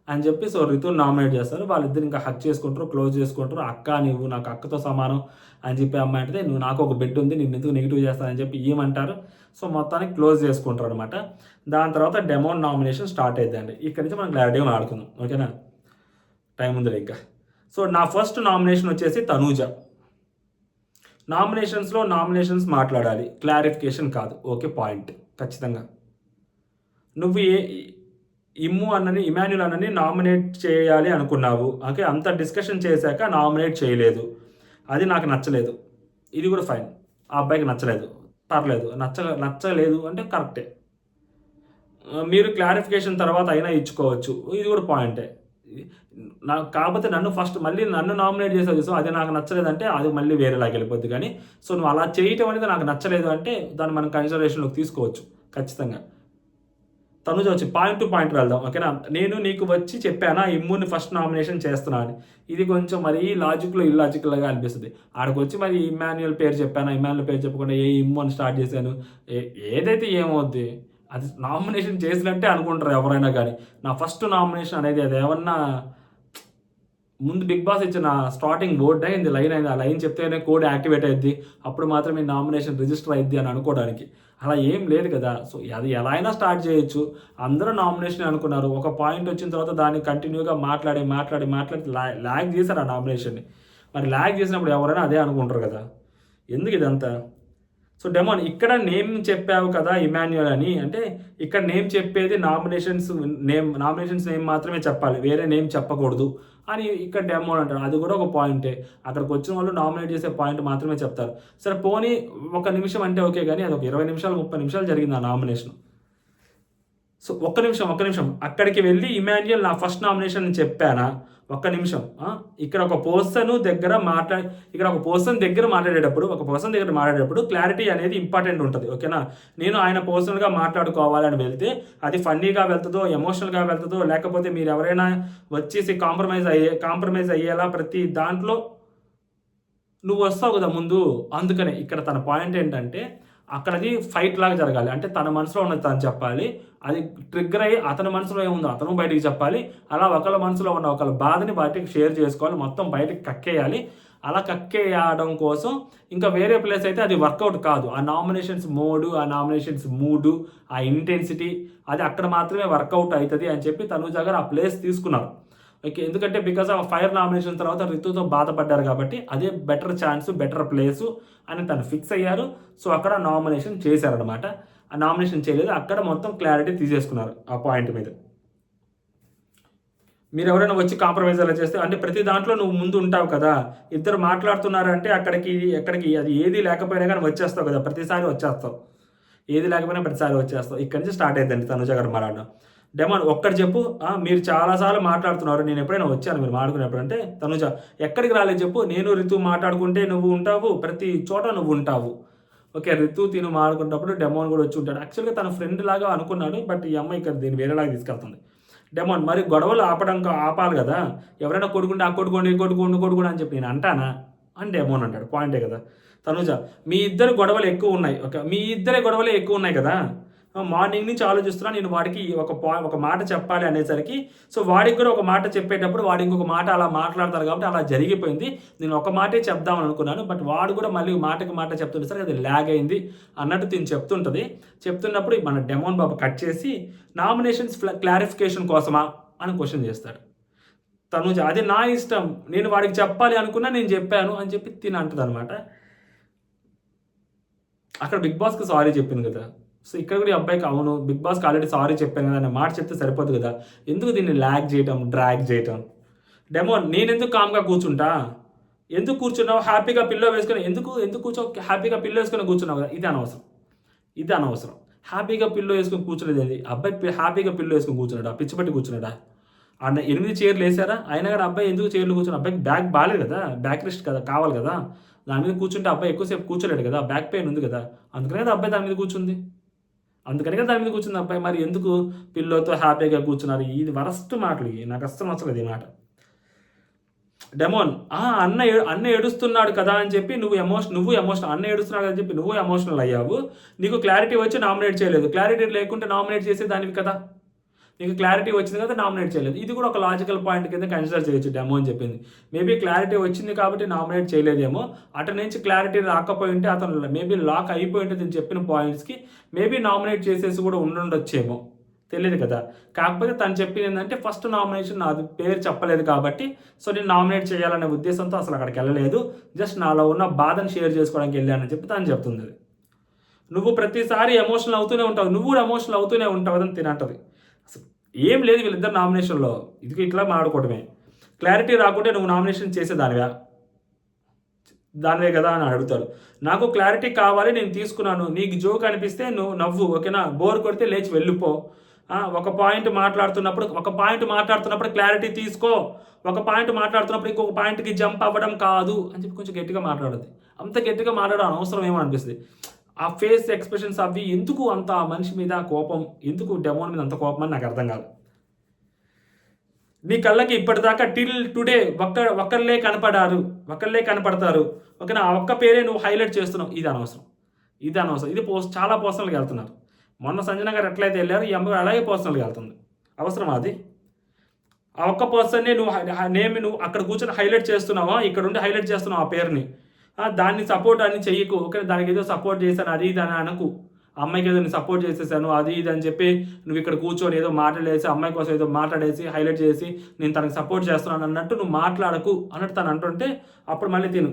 అని చెప్పి సో రితుని నామినేట్ చేస్తారు. వాళ్ళిద్దరు ఇంకా హక్ చేసుకుంటారు, క్లోజ్ చేసుకుంటారు. అక్క నువ్వు నాకు అక్కతో సమానం అని చెప్పి అమ్మాయి అంటే, నువ్వు నాకు ఒక బెడ్ ఉంది, నేను ఎందుకు నెగిటివ్ చేస్తానని చెప్పి ఏమంటారు. సో మొత్తానికి క్లోజ్ చేసుకుంటారు అనమాట. దాని తర్వాత డెమోన్ నామినేషన్ స్టార్ట్ అవుతుందండి. ఇక్కడి నుంచి మనం క్లారిటీగా ఆడుకుందాం, ఓకేనా, టైం ఉంది ఇంకా. సో నా ఫస్ట్ నామినేషన్ వచ్చేసి తనూజ. నామినేషన్స్ మాట్లాడాలి, క్లారిఫికేషన్ కాదు, ఓకే పాయింట్ ఖచ్చితంగా. నువ్వు ఇమాన్యుల్ అన్నని నామినేట్ చేయాలి అనుకున్నావు, ఓకే, అంత డిస్కషన్ చేశాక నామినేట్ చేయలేదు, అది నాకు నచ్చలేదు, ఇది కూడా ఫైన్, ఆ అబ్బాయికి నచ్చలేదు, పర్లేదు, నచ్చలేదు అంటే కరెక్టే, మీరు క్లారిఫికేషన్ తర్వాత అయినా ఇచ్చుకోవచ్చు, ఇది కూడా పాయింటే. కాకపోతే నన్ను నామినేట్ చేసావు చూసావు, అది నాకు నచ్చలేదంటే అది మళ్ళీ వేరేలాగా వెళ్ళిపోద్ది. కానీ సో నువ్వు అలా చేయటం అనేది నాకు నచ్చలేదు అంటే దాన్ని మనం కన్సిడరేషన్లోకి తీసుకోవచ్చు ఖచ్చితంగా. తనుజ వచ్చి పాయింట్ టు పాయింట్ వెళ్దాం, ఓకేనా? నేను నీకు వచ్చి చెప్పానా ఇమ్ముని ఫస్ట్ నామినేషన్ చేస్తున్నా అని. ఇది కొంచెం మరీ లాజిక్లో ఇల్లాజికల్గా అనిపిస్తుంది. ఆడికొచ్చి మరి ఇమ్మాన్యుయల్ పేరు చెప్పానా, ఇమ్మాన్యుయల్ పేరు చెప్పకుండా ఇమ్ము అని స్టార్ట్ చేశాను. ఏదైతే ఏమవుద్ది, అది నామినేషన్ చేసినట్టే అనుకుంటారు ఎవరైనా కానీ. నా ఫస్ట్ నామినేషన్ అనేది అది ఏమన్నా ముందు బిగ్ బాస్ ఇచ్చిన స్టార్టింగ్ వర్డ్ అయింది, లైన్ అయింది, ఆ లైన్ చెప్తేనే కోడ్ యాక్టివేట్ అయ్యిద్ది, అప్పుడు మాత్రమే నామినేషన్ రిజిస్టర్ అయ్యిద్ది అని అనుకోవడానికి. అలా ఏం లేదు కదా. సో అది ఎలా అయినా స్టార్ట్ చేయొచ్చు. అందరూ నామినేషన్ అనుకున్నారు. ఒక పాయింట్ వచ్చిన తర్వాత దాన్ని కంటిన్యూగా మాట్లాడి ల్యాగ్ చేశారు ఆ నామినేషన్ని. మరి ల్యాగ్ చేసినప్పుడు ఎవరైనా అదే అనుకుంటారు కదా. ఎందుకు ఇదంతా? సో డెమోన్ ఇక్కడ నేమ్ చెప్పావు కదా ఇమాన్యుయల్ అని, అంటే ఇక్కడ నేమ్ చెప్పేది నామినేషన్స్ నేమ్ మాత్రమే చెప్పాలి, వేరే నేమ్ చెప్పకూడదు అని ఇక్కడ డెమోన్ అంటారు. అది కూడా ఒక పాయింటే. అక్కడికి వచ్చిన వాళ్ళు నామినేట్ చేసే పాయింట్ మాత్రమే చెప్తారు. సరే పోనీ 1 నిమిషం అంటే ఓకే, కానీ అది ఒక 20 నిమిషాలు 30 నిమిషాలు జరిగింది ఆ నామినేషన్. సో ఒక్క నిమిషం అక్కడికి వెళ్ళి ఇమాన్యుయల్ నా ఫస్ట్ నామినేషన్ చెప్పానా? ఒక్క నిమిషం. ఇక్కడ ఒక పర్సన్ దగ్గర మాట్లాడేటప్పుడు క్లారిటీ అనేది ఇంపార్టెంట్ ఉంటుంది, ఓకేనా? నేను ఆయన పర్సనల్గా మాట్లాడుకోవాలని వెళ్తే అది ఫన్నీగా వెళ్తుందో, ఎమోషనల్గా వెళ్తుందో, లేకపోతే మీరు ఎవరైనా వచ్చేసి కాంప్రమైజ్ అయ్యేలా ప్రతి దాంట్లో నువ్వు వస్తావు కదా ముందు. అందుకనే ఇక్కడ తన పాయింట్ ఏంటంటే అక్కడది ఫైట్ లాగా జరగాలి. అంటే తన మనసులో ఉన్నది తను చెప్పాలి. అది ట్రిగ్గర్ అయ్యి అతని మనసులో ఏముందో అతను బయటికి చెప్పాలి. అలా ఒకళ్ళ మనసులో ఉన్న ఒకళ్ళ బాధని బయటికి షేర్ చేసుకోవాలి, మొత్తం బయటికి కక్కేయాలి. అలా కక్కేయడం కోసం ఇంకా వేరే ప్లేస్ అయితే అది వర్కౌట్ కాదు. ఆ నామినేషన్స్ మోడు, ఆ నామినేషన్స్ మూడు, ఆ ఇంటెన్సిటీ అది అక్కడ మాత్రమే వర్కౌట్ అవుతుంది అని చెప్పి తనుజ గారు ఆ ప్లేస్ తీసుకున్నారు. ఓకే, ఎందుకంటే బికాస్ ఆఫ్ ఫైర్ నామినేషన్ తర్వాత రితుతో బాధపడ్డారు కాబట్టి అదే బెటర్ ఛాన్స్, బెటర్ ప్లేసు అని తను ఫిక్స్ అయ్యారు. సో అక్కడ నామినేషన్ చేశారనమాట. ఆ నామినేషన్ చేయలేదు, అక్కడ మొత్తం క్లారిటీ తీసేసుకున్నారు ఆ పాయింట్ మీద. మీరు ఎవరైనా వచ్చి కాంప్రమైజ్ అలా చేస్తే, అంటే ప్రతి దాంట్లో నువ్వు ముందు ఉంటావు కదా, ఇద్దరు మాట్లాడుతున్నారంటే ఎక్కడికి అది ఏది లేకపోయినా కానీ వచ్చేస్తావు కదా, ప్రతిసారి వచ్చేస్తావు. ఏది లేకపోయినా ప్రతిసారి వచ్చేస్తావు. ఇక్కడి నుంచి స్టార్ట్ అయ్యిందండి తనుజ గారు మాట్లాడడం. డెమాన్ ఒక్కటి చెప్పు, మీరు చాలాసార్లు మాట్లాడుతున్నారు, నేను ఎప్పుడైనా వచ్చాను మీరు మాట్లాడుకునేప్పుడు అంటే తనుజ ఎక్కడికి రాలేదు చెప్పు, నేను రితు మాట్లాడుకుంటే నువ్వు ఉంటావు, ప్రతి చోట నువ్వు ఉంటావు. ఓకే, రితు తిను మాట్లాడుకున్నప్పుడు డెమోన్ కూడా వచ్చి ఉంటాడు. యాక్చువల్గా తన ఫ్రెండ్ లాగా అనుకున్నాడు, బట్ ఈ అమ్మాయి ఇక్కడ దీన్ని వేరేలాగా తీసుకెళ్తుంది. డెమోన్ మరి గొడవలు ఆపాలి కదా, ఎవరైనా కొడుకుంటే ఆ కొడుకోండి అని చెప్పి నేను అంటానా అని డెమోన్ అంటాడు. పాయింటే కదా. తనుజ మీ ఇద్దరు గొడవలు ఎక్కువ ఉన్నాయి, ఓకే మీ ఇద్దరే గొడవలే ఎక్కువ ఉన్నాయి కదా, మార్నింగ్ నుంచి ఆలోచిస్తున్నా నేను వాడికి ఒక మాట చెప్పాలి అనేసరికి, సో వాడికి కూడా ఒక మాట చెప్పేటప్పుడు వాడు ఇంకొక మాట అలా మాట్లాడతారు కాబట్టి అలా జరిగిపోయింది. నేను ఒక మాటే చెప్దామని అనుకున్నాను, బట్ వాడు కూడా మళ్ళీ మాటకి మాట చెప్తుండేసరికి అది ల్యాగ్ అయింది అన్నట్టు తిని చెప్తున్నప్పుడు మన డెమోన్ బాబు కట్ చేసి నామినేషన్స్ క్లారిఫికేషన్ కోసమా అని క్వశ్చన్ చేస్తాడు. తనుజ అది నా ఇష్టం, నేను వాడికి చెప్పాలి అనుకున్నా, నేను చెప్పాను అని చెప్పి తిని అంటుంది అనమాట. అక్కడ బిగ్ బాస్కి సారీ చెప్పింది కదా, సో ఇక్కడ కూడా ఈ అబ్బాయికి అవును బిగ్ బాస్కి ఆల్రెడీ సారీ చెప్పాను కదా అనే మాట చెప్తే సరిపోదు కదా, ఎందుకు దీన్ని డ్రాగ్ చేయటం. డెమోన్ నేను ఎందుకు కామ్గా కూర్చుంటా, ఎందుకు కూర్చున్నావు, హ్యాపీగా పిల్లో వేసుకొని ఎందుకు హ్యాపీగా పిల్లో వేసుకొని కూర్చున్నావు కదా, ఇది అనవసరం. హ్యాపీగా పిల్లో వేసుకొని కూర్చునేది ఏంది, అబ్బాయి హ్యాపీగా పిల్లో వేసుకొని కూర్చున్నాడా, పిచ్చి పట్టి కూర్చున్నాడా, అన్న 8 చైర్లు వేసారా, అయినా కానీ అబ్బాయి ఎందుకు చైర్లు కూర్చున్నా, అబ్బాయికి బ్యాక్ బాగాలేదు కదా, బ్యాక్ రెస్ట్ కదా కావాలి కదా, దాని మీద కూర్చుంటే అబ్బాయి ఎక్కువసేపు కూర్చోలేడు కదా, బ్యాక్ పెయిన్ ఉంది కదా, అందుకనే కదా అబ్బాయి దాని మీద కూర్చుంది అబ్బాయి. మరి ఎందుకు పిల్లోతో హ్యాపీగా కూర్చున్నారు, ఇది వరస్ట్ మాటలు, నాకు అస్సలు నచ్చలేదు ఈ మాట. డెమోన్ అన్న ఏడుస్తున్నాడు కదా అని చెప్పి నువ్వు ఎమోషనల్ అన్న ఏడుస్తున్నాడు అని చెప్పి నువ్వు ఎమోషనల్ అయ్యావు. నీకు క్లారిటీ వచ్చి నామినేట్ చేయలేదు, క్లారిటీ లేకుంటే నామినేట్ చేసే దానివి కదా, నీకు క్లారిటీ వచ్చింది కదా నామినేట్ చేయలేదు. ఇది కూడా ఒక లాజికల్ పాయింట్ కింద కన్సిడర్ చేయొచ్చు డెమో అని చెప్పింది. మేబీ క్లారిటీ వచ్చింది కాబట్టి నామినేట్ చేయలేదేమో, అటు నుంచి క్లారిటీ రాకపోయి ఉంటే అతను మేబీ లాక్ అయిపోయి ఉంటే నేను చెప్పిన పాయింట్స్కి మేబీ నామినేట్ చేసేసి కూడా ఉండొచ్చేమో, తెలియదు కదా. కాకపోతే తను చెప్పింది ఏంటంటే ఫస్ట్ నామినేషన్ నాది పేరు చెప్పలేదు కాబట్టి సో నేను నామినేట్ చేయాలనే ఉద్దేశంతో అసలు అక్కడికి వెళ్ళలేదు, జస్ట్ నాలో ఉన్న బాధను షేర్ చేసుకోవడానికి వెళ్ళానని చెప్పి తను చెప్తుంది. నువ్వు ప్రతిసారి ఎమోషనల్ అవుతూనే ఉంటావు, నువ్వు కూడా ఎమోషనల్ అవుతూనే ఉంటావు అని తినంటది. అసలు ఏం లేదు వీళ్ళిద్దరు నామినేషన్లో, ఇది ఇట్లా మాట్లాడుకోవడమే. క్లారిటీ రాకుంటే నువ్వు నామినేషన్ దానివే కదా అని అడుగుతాడు. నాకు క్లారిటీ కావాలి, నేను తీసుకున్నాను, నీకు జోక్ అనిపిస్తే నువ్వు నవ్వు, ఓకేనా, బోర్ కొడితే లేచి వెళ్ళిపో. ఒక పాయింట్ మాట్లాడుతున్నప్పుడు క్లారిటీ తీసుకో, ఒక పాయింట్ మాట్లాడుతున్నప్పుడు ఇంకొక పాయింట్కి జంప్ అవ్వడం కాదు అని చెప్పి కొంచెం గట్టిగా మాట్లాడదు. అంత గట్టిగా మాట్లాడడం అవసరం ఏమో అనిపిస్తుంది. ఆ ఫేస్ ఎక్స్ప్రెషన్స్ అవి ఎందుకు అంత మనిషి మీద కోపం, ఎందుకు డెమోన్ మీద అంత కోపం అని నాకు అర్థం కాదు. నీ కళ్ళకి ఇప్పటిదాకా టిల్ టుడే ఒక్కళ్ళే కనపడతారు, ఓకేనా, ఆ ఒక్క పేరే నువ్వు హైలైట్ చేస్తున్నావు. ఇది అనవసరం. ఇది చాలా పర్సనల్గా వెళ్తున్నారు. మొన్న సంజన గారు ఎట్లయితే వెళ్ళారు, ఈ అమ్మాయి అలాగే పర్సనల్గా వెళ్తుంది. అవసరం అది? ఆ ఒక్క పర్సన్నే నువ్వు అక్కడ కూర్చొని హైలైట్ చేస్తున్నావా, ఇక్కడ ఉండి హైలైట్ చేస్తున్నావు ఆ పేరుని, దాన్ని సపోర్ట్ అని చెయ్యకు. ఓకే, దానికి ఏదో సపోర్ట్ చేశాను అది ఇది అని అనకు. అమ్మాయికి ఏదో నేను సపోర్ట్ చేసేసాను అది ఇది అని చెప్పి నువ్వు ఇక్కడ కూర్చొని ఏదో మాట్లాడేసి అమ్మాయి కోసం ఏదో మాట్లాడేసి హైలైట్ చేసి నేను తనకు సపోర్ట్ చేస్తున్నాను అన్నట్టు నువ్వు మాట్లాడకు అన్నట్టు తను అంటుంటే అప్పుడు మళ్ళీ తిను.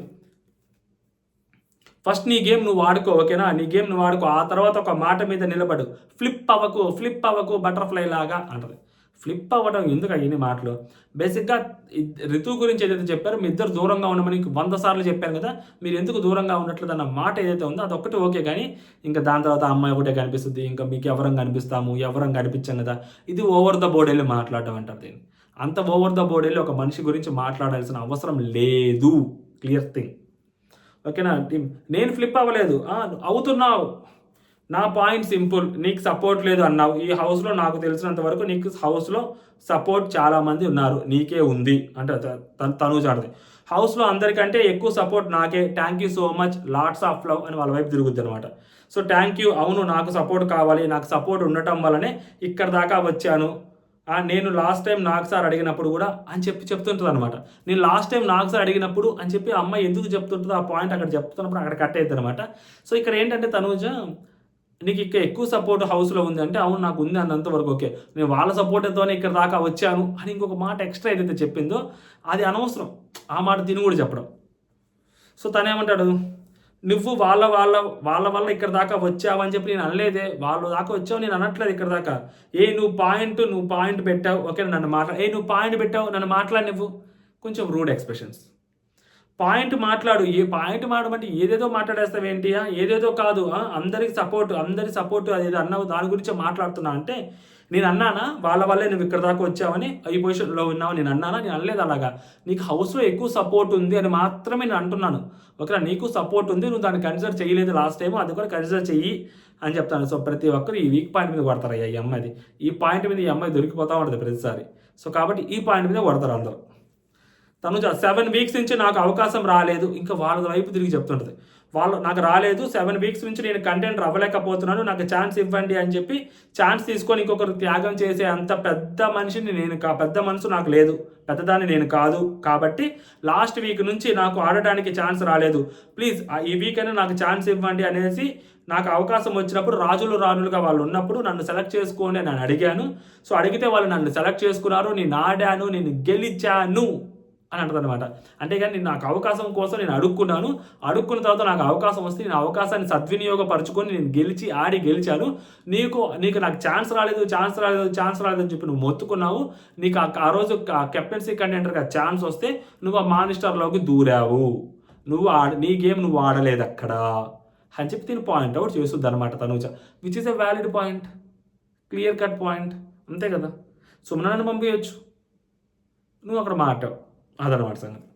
ఫస్ట్ నీ గేమ్ నువ్వు వాడుకో, ఓకేనా, నీ గేమ్ నువ్వు వాడుకో. ఆ తర్వాత ఒక మాట మీద నిలబడు. ఫ్లిప్ అవ్వకు బటర్ఫ్లై లాగా అంటది. ఫ్లిప్ అవ్వడం ఎందుకు అయ్యింది మాటలు? బేసిక్గా రితు గురించి ఏదైతే చెప్పారో మీ ఇద్దరు దూరంగా ఉండమని 100 సార్లు చెప్పాను కదా, మీరు ఎందుకు దూరంగా ఉండట్లేదు అన్న మాట ఏదైతే ఉందో అదొక్కటి ఓకే. కానీ ఇంకా దాని తర్వాత అమ్మాయి ఒకటే కనిపిస్తుంది, ఇంకా మీకు ఎవరం కనిపిస్తాము, ఎవరం కనిపించాం కదా, ఇది ఓవర్ ద బోర్డ్ వెళ్ళి మాట్లాడడం అంటారు దీన్ని. అంత ఓవర్ ద బోర్డ్ వెళ్ళి ఒక మనిషి గురించి మాట్లాడాల్సిన అవసరం లేదు. క్లియర్ థింగ్, ఓకేనా. నేను ఫ్లిప్ అవ్వలేదు, అవుతున్నావు. నా పాయింట్ సింపుల్, నీకు సపోర్ట్ లేదు అన్నావు. ఈ హౌస్లో నాకు తెలిసినంత వరకు నీకు హౌస్లో సపోర్ట్ చాలామంది ఉన్నారు, నీకే ఉంది అంటే తనూజ ఆడది. హౌస్లో అందరికంటే ఎక్కువ సపోర్ట్ నాకే. Thank you so much, lots of love అని వాళ్ళ వైపు తిరుగుద్ది అనమాట. సో థ్యాంక్ యూ, అవును నాకు సపోర్ట్ కావాలి, నాకు సపోర్ట్ ఉండటం వల్లనే ఇక్కడ దాకా వచ్చాను. నేను లాస్ట్ టైం నాకు సార్ అడిగినప్పుడు కూడా అని చెప్తుంటుంది అనమాట. నేను లాస్ట్ టైం నాకు సార్ అడిగినప్పుడు అని చెప్పి అమ్మాయి ఎందుకు చెప్తుంటుందో ఆ పాయింట్ అక్కడ చెప్తున్నప్పుడు అక్కడ కట్ అవుతుంది అనమాట. సో ఇక్కడ ఏంటంటే తనూజ నీకు ఇక్కడ ఎక్కువ సపోర్ట్ హౌస్లో ఉంది అంటే అవును నాకు ఉంది అన్నంత వరకు ఓకే, నేను వాళ్ళ సపోర్ట్తోనే ఇక్కడ దాకా వచ్చాను అని ఇంకొక మాట ఎక్స్ట్రా ఏదైతే చెప్పిందో అది అనవసరం. ఆ మాట తిని కూడా చెప్పడం. సో తనేమంటాడు, నువ్వు వాళ్ళ వల్ల ఇక్కడ దాకా వచ్చావు అని చెప్పి నేను అనలేదే, వాళ్ళ దాకా వచ్చావు నేను అనట్లేదు ఇక్కడ దాకా. నువ్వు పాయింట్ పెట్టావు, ఓకే నన్ను నువ్వు పాయింట్ పెట్టావు నన్ను మాట్లాడి, నువ్వు కొంచెం రూడ్ ఎక్స్ప్రెషన్స్. పాయింట్ మాట్లాడు, పాయింట్ మాట్లాడమంటే ఏదేదో మాట్లాడేస్తావేంటి, ఏదేదో కాదు, అందరి సపోర్ట్ అదేదో అన్నావు దాని గురించి మాట్లాడుతున్నా అంటే నేను అన్నానా వాళ్ళ వల్లే నువ్వు ఇక్కడ దాకా వచ్చావని, ఈ పొజిషన్లో ఉన్నావు నేను అన్నానా? నేను అనలేదు అలాగా. నీకు హౌస్లో ఎక్కువ సపోర్ట్ ఉంది అని మాత్రమే నేను అంటున్నాను, ఓకేనా. నీకు సపోర్ట్ ఉంది, నువ్వు దాన్ని కన్సిడర్ చేయలేదు లాస్ట్ టైం, అది కూడా కన్సిడర్ చెయ్యి అని చెప్తాను. సో ప్రతి ఒక్కరు ఈ వీక్ పాయింట్ మీద కొడతారు ఈ అమ్మాయిది. ఈ పాయింట్ మీద ఈ అమ్మాయి దొరికిపోతూ ఉంటుంది ప్రతిసారి. సో కాబట్టి ఈ పాయింట్ మీద కొడతారు అందరూ. తనుజ 7 వీక్స్ నుంచి నాకు అవకాశం రాలేదు, ఇంకా వాళ్ళ వైపు తిరిగి చెప్తుంటుంది. నాకు రాలేదు 7 వీక్స్ నుంచి నేను కంటెంట్ అవ్వలేకపోతున్నాను, నాకు ఛాన్స్ ఇవ్వండి అని చెప్పి ఛాన్స్ తీసుకొని ఇంకొకరు త్యాగం చేసే అంత పెద్ద మనిషిని పెద్ద మనసు నాకు లేదు, పెద్దదాన్ని నేను కాదు. కాబట్టి లాస్ట్ వీక్ నుంచి నాకు ఆడటానికి ఛాన్స్ రాలేదు, ప్లీజ్ ఈ వీక్ అయినా నాకు ఛాన్స్ ఇవ్వండి అనేసి నాకు అవకాశం వచ్చినప్పుడు రాణులుగా వాళ్ళు ఉన్నప్పుడు నన్ను సెలెక్ట్ చేసుకోండి అని నేను అడిగాను. సో అడిగితే వాళ్ళు నన్ను సెలెక్ట్ చేసుకున్నారు, నేను ఆడాను, నేను గెలిచాను అని అంటుంది అనమాట. అంటే కానీ నాకు అవకాశం కోసం నేను అడుక్కున్న తర్వాత నాకు అవకాశం వస్తే నేను అవకాశాన్ని సద్వినియోగపరచుకొని నేను గెలిచాను. నాకు ఛాన్స్ రాలేదు అని చెప్పి నువ్వు మొత్తుకున్నావు. నీకు ఆ రోజు కెప్టెన్సీ కంటెండర్గా ఛాన్స్ వస్తే నువ్వు ఆ మానిస్టర్లోకి దూరావు, నీ గేమ్ నువ్వు ఆడలేదు అక్కడ అని చెప్పి నేను పాయింట్ అవుట్ చేస్తుంది అనమాట Tanuja, which is a valid point, clear cut point, అంతే కదా. సుమనాన్ని పంపించచ్చు, నువ్వు అక్కడ మాట్లావు, అదనమాట సంగతి.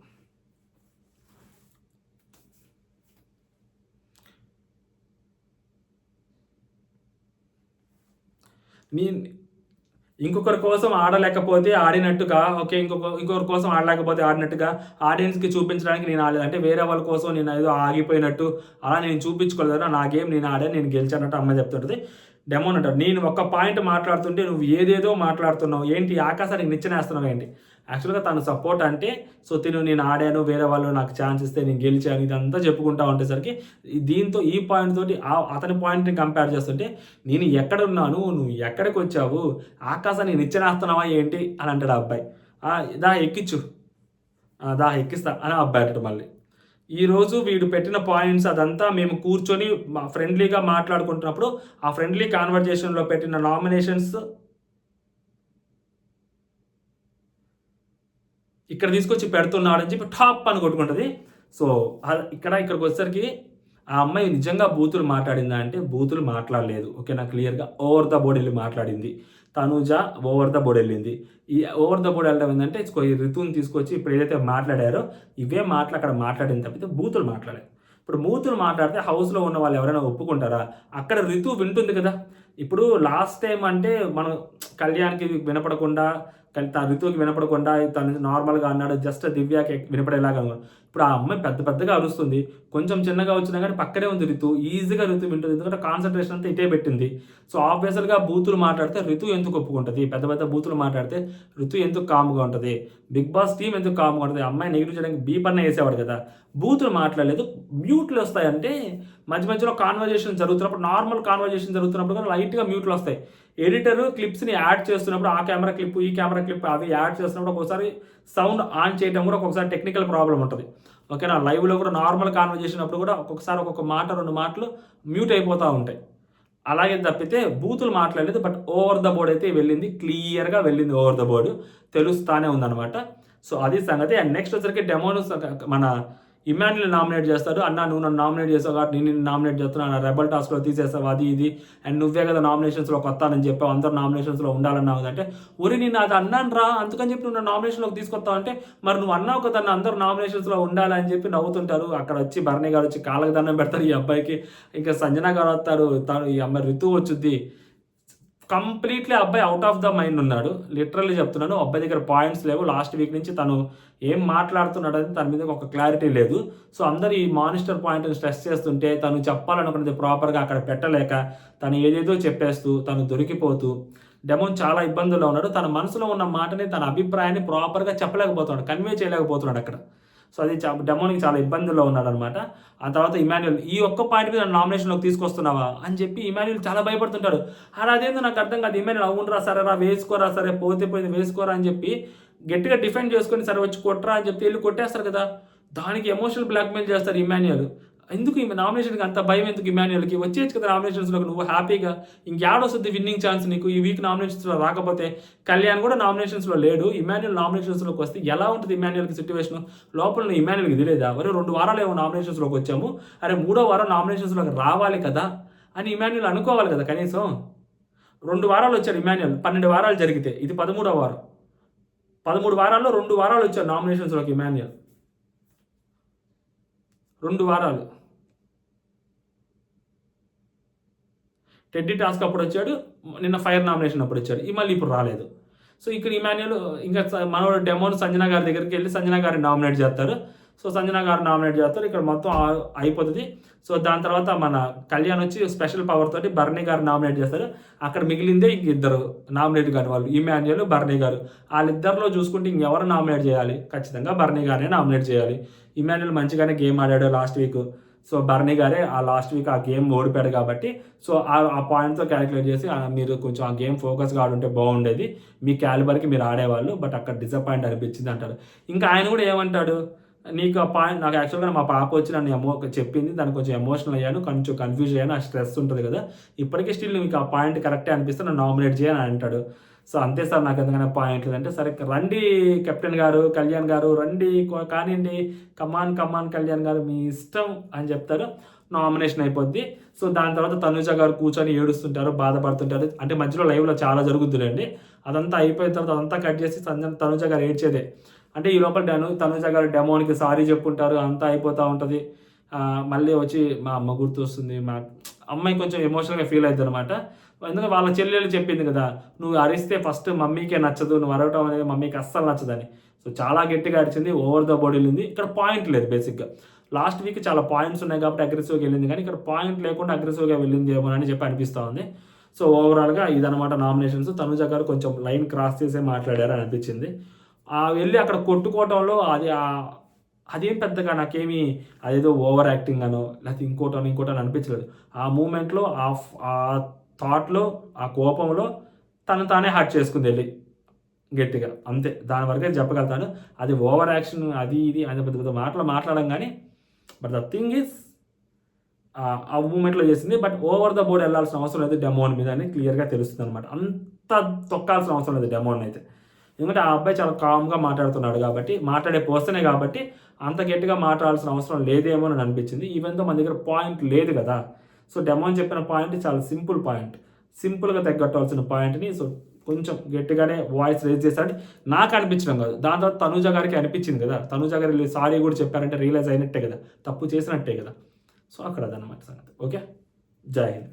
ఇంకొకరి కోసం ఆడలేకపోతే ఆడినట్టుగా, ఓకే, ఇంకొకరి కోసం ఆడలేకపోతే ఆడినట్టుగా ఆడియన్స్కి చూపించడానికి నేను ఆడలేదు అంటే వేరే వాళ్ళ కోసం నేను ఏదో ఆగిపోయినట్టు అలా నేను చూపించుకోలేదు. నా గేమ్ నేను ఆడాను, నేను గెలిచానట్టు అమ్మాయి చెప్తుంటుంది. డెమోన్ అంటారు, నేను ఒక్క పాయింట్ మాట్లాడుతుంటే నువ్వు ఏదేదో మాట్లాడుతున్నావు, ఏంటి ఆకాశానికి నిచ్చెనేస్తున్నావు ఏంటి? యాక్చువల్గా తను సపోర్ట్ అంటే సో నేను ఆడాను, వేరే వాళ్ళు నాకు ఛాన్స్ ఇస్తే నేను గెలిచాను, ఇదంతా చెప్పుకుంటా ఉండేసరికి దీంతో ఈ పాయింట్ తోటి అతని పాయింట్ని కంపేర్ చేస్తుంటే నేను ఎక్కడున్నాను, నువ్వు ఎక్కడికి వచ్చావు, ఆకాశాన్ని నిచ్చెనేస్తున్నావా ఏంటి అని అంటాడు ఆ అబ్బాయి. ఎక్కిస్తా అని అబ్బాయి అంటాడు మళ్ళీ. ఈరోజు వీడు పెట్టిన పాయింట్స్ అదంతా మేము కూర్చొని ఫ్రెండ్లీగా మాట్లాడుకుంటున్నప్పుడు ఆ ఫ్రెండ్లీ కాన్వర్జేషన్లో పెట్టిన నామినేషన్స్ ఇక్కడ తీసుకొచ్చి పెడుతున్నాడని చెప్పి టాప్ అని కొట్టుకుంటుంది. సో ఇక్కడికి వచ్చేసరికి ఆ అమ్మాయి నిజంగా బూతులు మాట్లాడిందా అంటే బూతులు మాట్లాడలేదు, ఓకేనా. క్లియర్గా ఓవర్ ద బోర్డ్ వెళ్ళి మాట్లాడింది తనూజ, ఓవర్ ద బోర్డ్ వెళ్ళింది. ఈ ఓవర్ ద బోర్డ్ వెళ్ళడం ఏంటంటే రితుని తీసుకొచ్చి ఇప్పుడు ఏదైతే మాట్లాడారో ఇవే అక్కడ మాట్లాడింది తప్పితే బూతులు మాట్లాడారు. ఇప్పుడు బూతులు మాట్లాడితే హౌస్‌లో ఉన్న వాళ్ళు ఎవరైనా ఒప్పుకుంటారా? అక్కడ రితు వింటుంది కదా! ఇప్పుడు లాస్ట్ టైమ్ అంటే మనం కళ్యాణ్‌కి వినపడకుండా రితుకి వినపడకుండా తను నార్మల్‌గా అన్నాడు. జస్ట్ దివ్యకి వినపడేలాగా ఇప్పుడు ఆ అమ్మాయి పెద్ద పెద్దగా అరుస్తుంది. కొంచెం చిన్నగా వచ్చినా గానీ పక్కనే ఉంది రితు. ఈజీగా రితు వింటుంది. ఎందుకంటే కాన్సంట్రేషన్ అంతా ఇటే పెట్టింది. సో, ఆబ్వియస్‌గా బూతులు మాట్లాడితే రితు ఎందుకు ఒప్పుకుంటది? పెద్ద పెద్ద బూతులు మాట్లాడితే రితు ఎందుకు కామ్‌గా ఉంటది? బిగ్ బాస్ టీమ్ ఎందుకు కామ్‌గా ఉంటది? అమ్మాయి నెగెటివ్ చేయడానికి బీప్ అన్న యేసేవాడు కదా! బూతులు మాట్లాడలేదు. మ్యూట్‌లొస్తాయంటే మధ్య మధ్యలో కాన్వర్జేషన్ జరుగుతున్నప్పుడు నార్మల్ కాన్వర్జేషన్ జరుగుతున్నప్పుడు కూడా లైట్‌గా మ్యూట్‌లొస్తాయి. ఎడిటర్ క్లిప్స్‌ని యాడ్ చేస్తున్నప్పుడు ఆ కెమెరా క్లిప్, ఈ కెమెరా క్లిప్ అవి యాడ్ చేస్తున్నప్పుడు ఒక్కోసారి సౌండ్ ఆన్ చేయడం కూడా ఒక్కొక్కసారి టెక్నికల్ ప్రాబ్లమ్ ఉంటది. ఓకేనా? లైవ్‌లో కూడా నార్మల్ కాన్వర్జేషన్ అప్పుడు కూడా ఒక్కొక్కసారి ఒక్కొక్క మాట, 2 మాటలు మ్యూట్ అయిపోతా ఉంటాయి. అలాగే తప్పితే బూతులు మాట్లాడలేదు. బట్ ఓవర్ ద బోర్డ్ అయితే వెళ్ళింది. క్లియర్‌గా వెళ్ళింది ఓవర్ ద బోర్డ్. తెలుస్తానే ఉందనమాట. సో, అది సంగతి. అండ్ నెక్స్ట్ వచ్చేసరికి డెమోను మన ఇమాన్యుల్ నామినేట్ చేస్తాడు. "అన్నా నువ్వు నన్ను నామినేట్ చేసావు కాబట్టి నేను నిన్ను నామినేట్ చేస్తున్నా. నా రెబెల్ టాస్క్‌లో తీసేసావు అది ఇది. అండ్ నువ్వే కదా నామినేషన్స్‌లో కొత్తానని చెప్పావు. అందరూ నామినేషన్స్‌లో ఉండాలన్నావు కదా" అంటే, "ఒరేయ్ నేను అది అన్నానురా. అందుకని చెప్పి నువ్వు నన్ను నామినేషన్‌లోకి తీసుకొత్తావు" అంటే, "మరి నువ్వు అన్నావు కదా అన్న అందరూ నామినేషన్స్‌లో ఉండాలని" చెప్పి నవ్వుతుంటారు. అక్కడ వచ్చి భరణి గారు వచ్చి కాళ్ళకి దండం పెడతారు ఈ అబ్బాయికి. ఇంకా సంజన గారు వస్తారు. ఈ అమ్మాయి రితు వచ్చుద్ది. కంప్లీట్‌లీ ఆ అబ్బాయి ఔట్ ఆఫ్ ద మైండ్ ఉన్నాడు. లిటరల్లీ చెప్తున్నాను. అబ్బాయి దగ్గర పాయింట్స్ లేవు. లాస్ట్ వీక్ నుంచి తను ఏం మాట్లాడుతున్నాడని తన మీద ఒక క్లారిటీ లేదు. సో, అందరూ ఈ మానిస్టర్ పాయింట్‌ని స్ట్రెస్ చేస్తుంటే తను చెప్పాలనుకున్నది ప్రాపర్‌గా అక్కడ పెట్టలేక తను ఏదేదో చెప్పేస్తూ, తను దొరికిపోతూ డెమోన్ చాలా ఇబ్బందుల్లో ఉన్నాడు. తన మనసులో ఉన్న మాటని, తన అభిప్రాయాన్ని ప్రాపర్‌గా చెప్పలేకపోతున్నాడు. కన్వే చేయలేకపోతున్నాడు అక్కడ. సో, అది డెమోన్‌కి చాలా ఇబ్బందుల్లో ఉన్నాడనమాట. ఆ తర్వాత ఇమాన్యుల్ "ఈ ఒక్క పాయింట్ మీద నన్ను నామినేషన్‌లోకి తీసుకొస్తున్నావా?" అని చెప్పి ఇమాన్యుల్ చాలా భయపడుతుంటాడు. అదేందో నాకు అర్థం కాదు. ఇమాన్యుల్ "అవునురా, సరేరా వేసుకోరా, సరే పోతే పోయింది వేసుకోరా" అని చెప్పి గట్టిగా డిఫెండ్ చేసుకొని సరే వచ్చి కొట్టరా అని చెప్తే ఎళ్లి కొట్టేస్తారు కదా! దానికి ఎమోషనల్ బ్లాక్‌మెయిల్ చేస్తారు ఇమాన్యుల్. ఎందుకు ఈమె నామినేషన్‌కి అంత భయం ఎందుకు ఇమాన్యుల్‌కి? వచ్చేయొచ్చు కదా నామినేషన్స్‌లోకి నువ్వు హ్యాపీగా. ఇంకేడొస్తది విన్నింగ్ ఛాన్స్ నీకు? ఈ వీక్ నామినేషన్స్‌లో రాకపోతే. కళ్యాణ్ కూడా నామినేషన్స్‌లో లేడు. ఇమాన్యుల్ నామినేషన్స్‌లోకి వస్తే ఎలా ఉంటది ఇమాన్యుల్‌కి సిట్యుయేషను? లోపల ఇమాన్యుల్‌కి తెలియదా? ఒరేయ్ 2 వారాలేమో నామినేషన్స్‌లోకి వచ్చాము. అరే మూడో వారం నామినేషన్స్‌లోకి రావాలి కదా! అని ఇమాన్యుల్ అనుకోవాలి కదా కనీసం. 2 వారాలు వచ్చాడు ఇమాన్యుల్. 12 వారాలు జరిగితే. ఇది 13వ వారం. 13 వారాల్లో 2 వారాలు వచ్చాడు నామినేషన్స్‌లోకి ఇమాన్యుల్. 2 వారాలు. టెడ్డీ టాస్క్ అప్పుడొచ్చాడు. నిన్న ఫైర్ నామినేషన్ అప్పుడొచ్చాడు. మళ్ళీ ఇప్పుడు రాలేదు. సో, ఇక్కడ ఇమాన్యుల్ ఇంకా మనోడు డెమోన్ సంజన గారి దగ్గరికెళ్ళి సంజన గారిని నామినేట్ జేత్తారు. సో, సంజన గారు నామినేట్ జేత్తారు. ఇక్కడ మొత్తం అయిపోతది. సో, దాని తర్వాత మన కళ్యాణ్ వచ్చి స్పెషల్ పవర్ తోటి భరణి గారిని నామినేట్ చేస్తారు. అక్కడ మిగిలిందే ఇంక ఇద్దరు నామినేట్ గాని వాళ్ళు. ఇమాన్యుల్, భరణి గారు. ఆళ్ళిద్దరిలో చూసుకుంటే ఇంకెవరు నామినేట్ చేయాలి? ఖచ్చితంగా భరణి గారినే నామినేట్ చేయాలి. ఇమాన్యుల్ మంచిగానే గేమ్ ఆడాడు లాస్ట్ వీక్. సో, భరణి గారే ఆ లాస్ట్ వీక్ ఆ గేమ్ ఓడిపోయాడు కాబట్టి, సో, ఆ పాయింట్‌తో క్యాలిక్యులేట్ చేసి మీరు కొంచెం ఆ గేమ్ ఫోకస్‌గా ఆడుంటే బాగుండేది. మీ క్యాలిబర్‌కి మీరు ఆడేవాళ్ళు. బట్ అక్కడ డిసప్పాయింట్ అనిపించింది అంటారు. ఇంకా ఆయన కూడా ఏమంటాడు? నీకు ఆ పాయింట్ నాకు యాక్చువల్‌గా మా పాప వచ్చి నన్ను చెప్పింది. దానికి కొంచెం ఎమోషనల్ అయ్యాను. కొంచెం కన్‌ఫ్యూజ్ అయ్యాను. ఆ స్ట్రెస్ ఉంటది కదా! ఇప్పటికి స్టిల్ నీకు ఆ పాయింట్ కరెక్టే అనిపిస్తే నన్ను నామినేట్ చెయ్యి అని అంటాడు. సో, అంతే సార్ నాకు ఎందుకైనా పాయింట్ లేదంటే, సరే రండి కెప్టెన్ గారు, కళ్యాణ్ గారు రండి కానియండి. కమాన్, కమాన్ కళ్యాణ్ గారు మీ ఇష్టం అని చెప్తారు. నామినేషన్ అయిపోద్ది. సో, దాని తర్వాత తనుజ గారు కూర్చొని ఏడుస్తుంటారు, బాధపడుతుంటారు. అంటే మధ్యలో లైవ్‌లో చాలా జరుగుద్దిలెండి. అదంతా అయిపోయిన తర్వాత అదంతా కట్ చేసి తనుజ గారు ఏడ్చేదే. అంటే ఈ లోపల తనుజ గారు డెమోన్‌కి సారీ చెప్పుంటారు. అంతా అయిపోతా ఉంటది. మళ్ళీ వచ్చి మా అమ్మ గుర్తొస్తుంది. అమ్మాయి కొంచెం ఎమోషనల్‌గా ఫీల్ అయిద్దనమాట. ఎందుకంటే వాళ్ళ చెల్లెలు చెప్పింది కదా! "నువ్వు అరిస్తే ఫస్ట్ మమ్మీకే నచ్చదు. నువ్వు అరవటం అనేది మమ్మీకి అస్సలు నచ్చదని." సో, చాలా గట్టిగా అరిచింది. ఓవర్ ద బోర్డ్ ఎళ్ళింది. ఇక్కడ పాయింట్ లేదు బేసిక్‌గా. లాస్ట్ వీక్ చాలా పాయింట్స్ ఉన్నాయి కాబట్టి అగ్రెసివ్‌గా ఎళ్ళింది గానీ, ఇక్కడ పాయింట్ లేకుండా అగ్రెసివ్‌గా వెళ్ళిందేమోనని చెప్పి అనిపిస్తా ఉంది. సో, ఓవరాల్‌గా ఇదనమాట నామినేషన్స్. తనుజ గారు కొంచెం లైన్ క్రాస్ చేసే మాట్లాడారని అనిపించింది. వెళ్లి అక్కడ కొట్టుకోవటంలో అదేం పెద్దగా నాకేమి అదేదో ఓవర్ యాక్టింగ్ అనో, లేకపోతే ఇంకోటనో అనిపించలేదు. ఆ మూమెంట్‌లో ఆ థాట్‌లో, ఆ కోపంలో తను తానే హర్ట్ చేసుకుందెళ్లి గట్టిగా. అంతే. దాని వరకే చెప్పగలుగుతాను. అది ఓవర్ యాక్షన్ అది ఇది అని పెద్ద పెద్ద మాటలు మాట్లాడడం గానీ, బట్ ద థింగ్ ఈజ్ ఆ మూమెంట్‌లో చేసింది. బట్ ఓవర్ ద బోర్డ్ ఎళ్ళాల్సిన అవసరం లేదు డెమోన్ మీద అని క్లియర్‌గా తెలుస్తుందనమాట. అంత తొక్కాల్సిన అవసరం లేదు డెమోన్‌నైతే. ఎందుకంటే ఆ అబ్బాయి చాలా కామ్‌గా మాట్లాడుతున్నాడు కాబట్టి, మాట్లాడే పర్సనే కాబట్టి, అంత గట్టిగా మాట్లాడాల్సిన అవసరం లేదేమో అని అనిపించింది. ఈవెన్ దో మన దగ్గర పాయింట్ లేదు కదా! సో, డెమోన్ చెప్పిన పాయింట్ చాలా సింపుల్ పాయింట్. సింపుల్‌గా తగ్గట్టాల్సిన పాయింట్‌ని సో, కొంచెం గట్టిగానే వాయిస్ రైజ్ చేశాడని నాకు అనిపించడం కాదు. దాని తర్వాత తనూజ గారికి అనిపించింది కదా! తనూజ గారు సారీ కూడా చెప్పారంటే రియలైజ్ అయినట్టే కదా! తప్పు చేసినట్టే కదా! సో అక్కడ అదనమాట సంగతి. ఓకే, జై హింద్.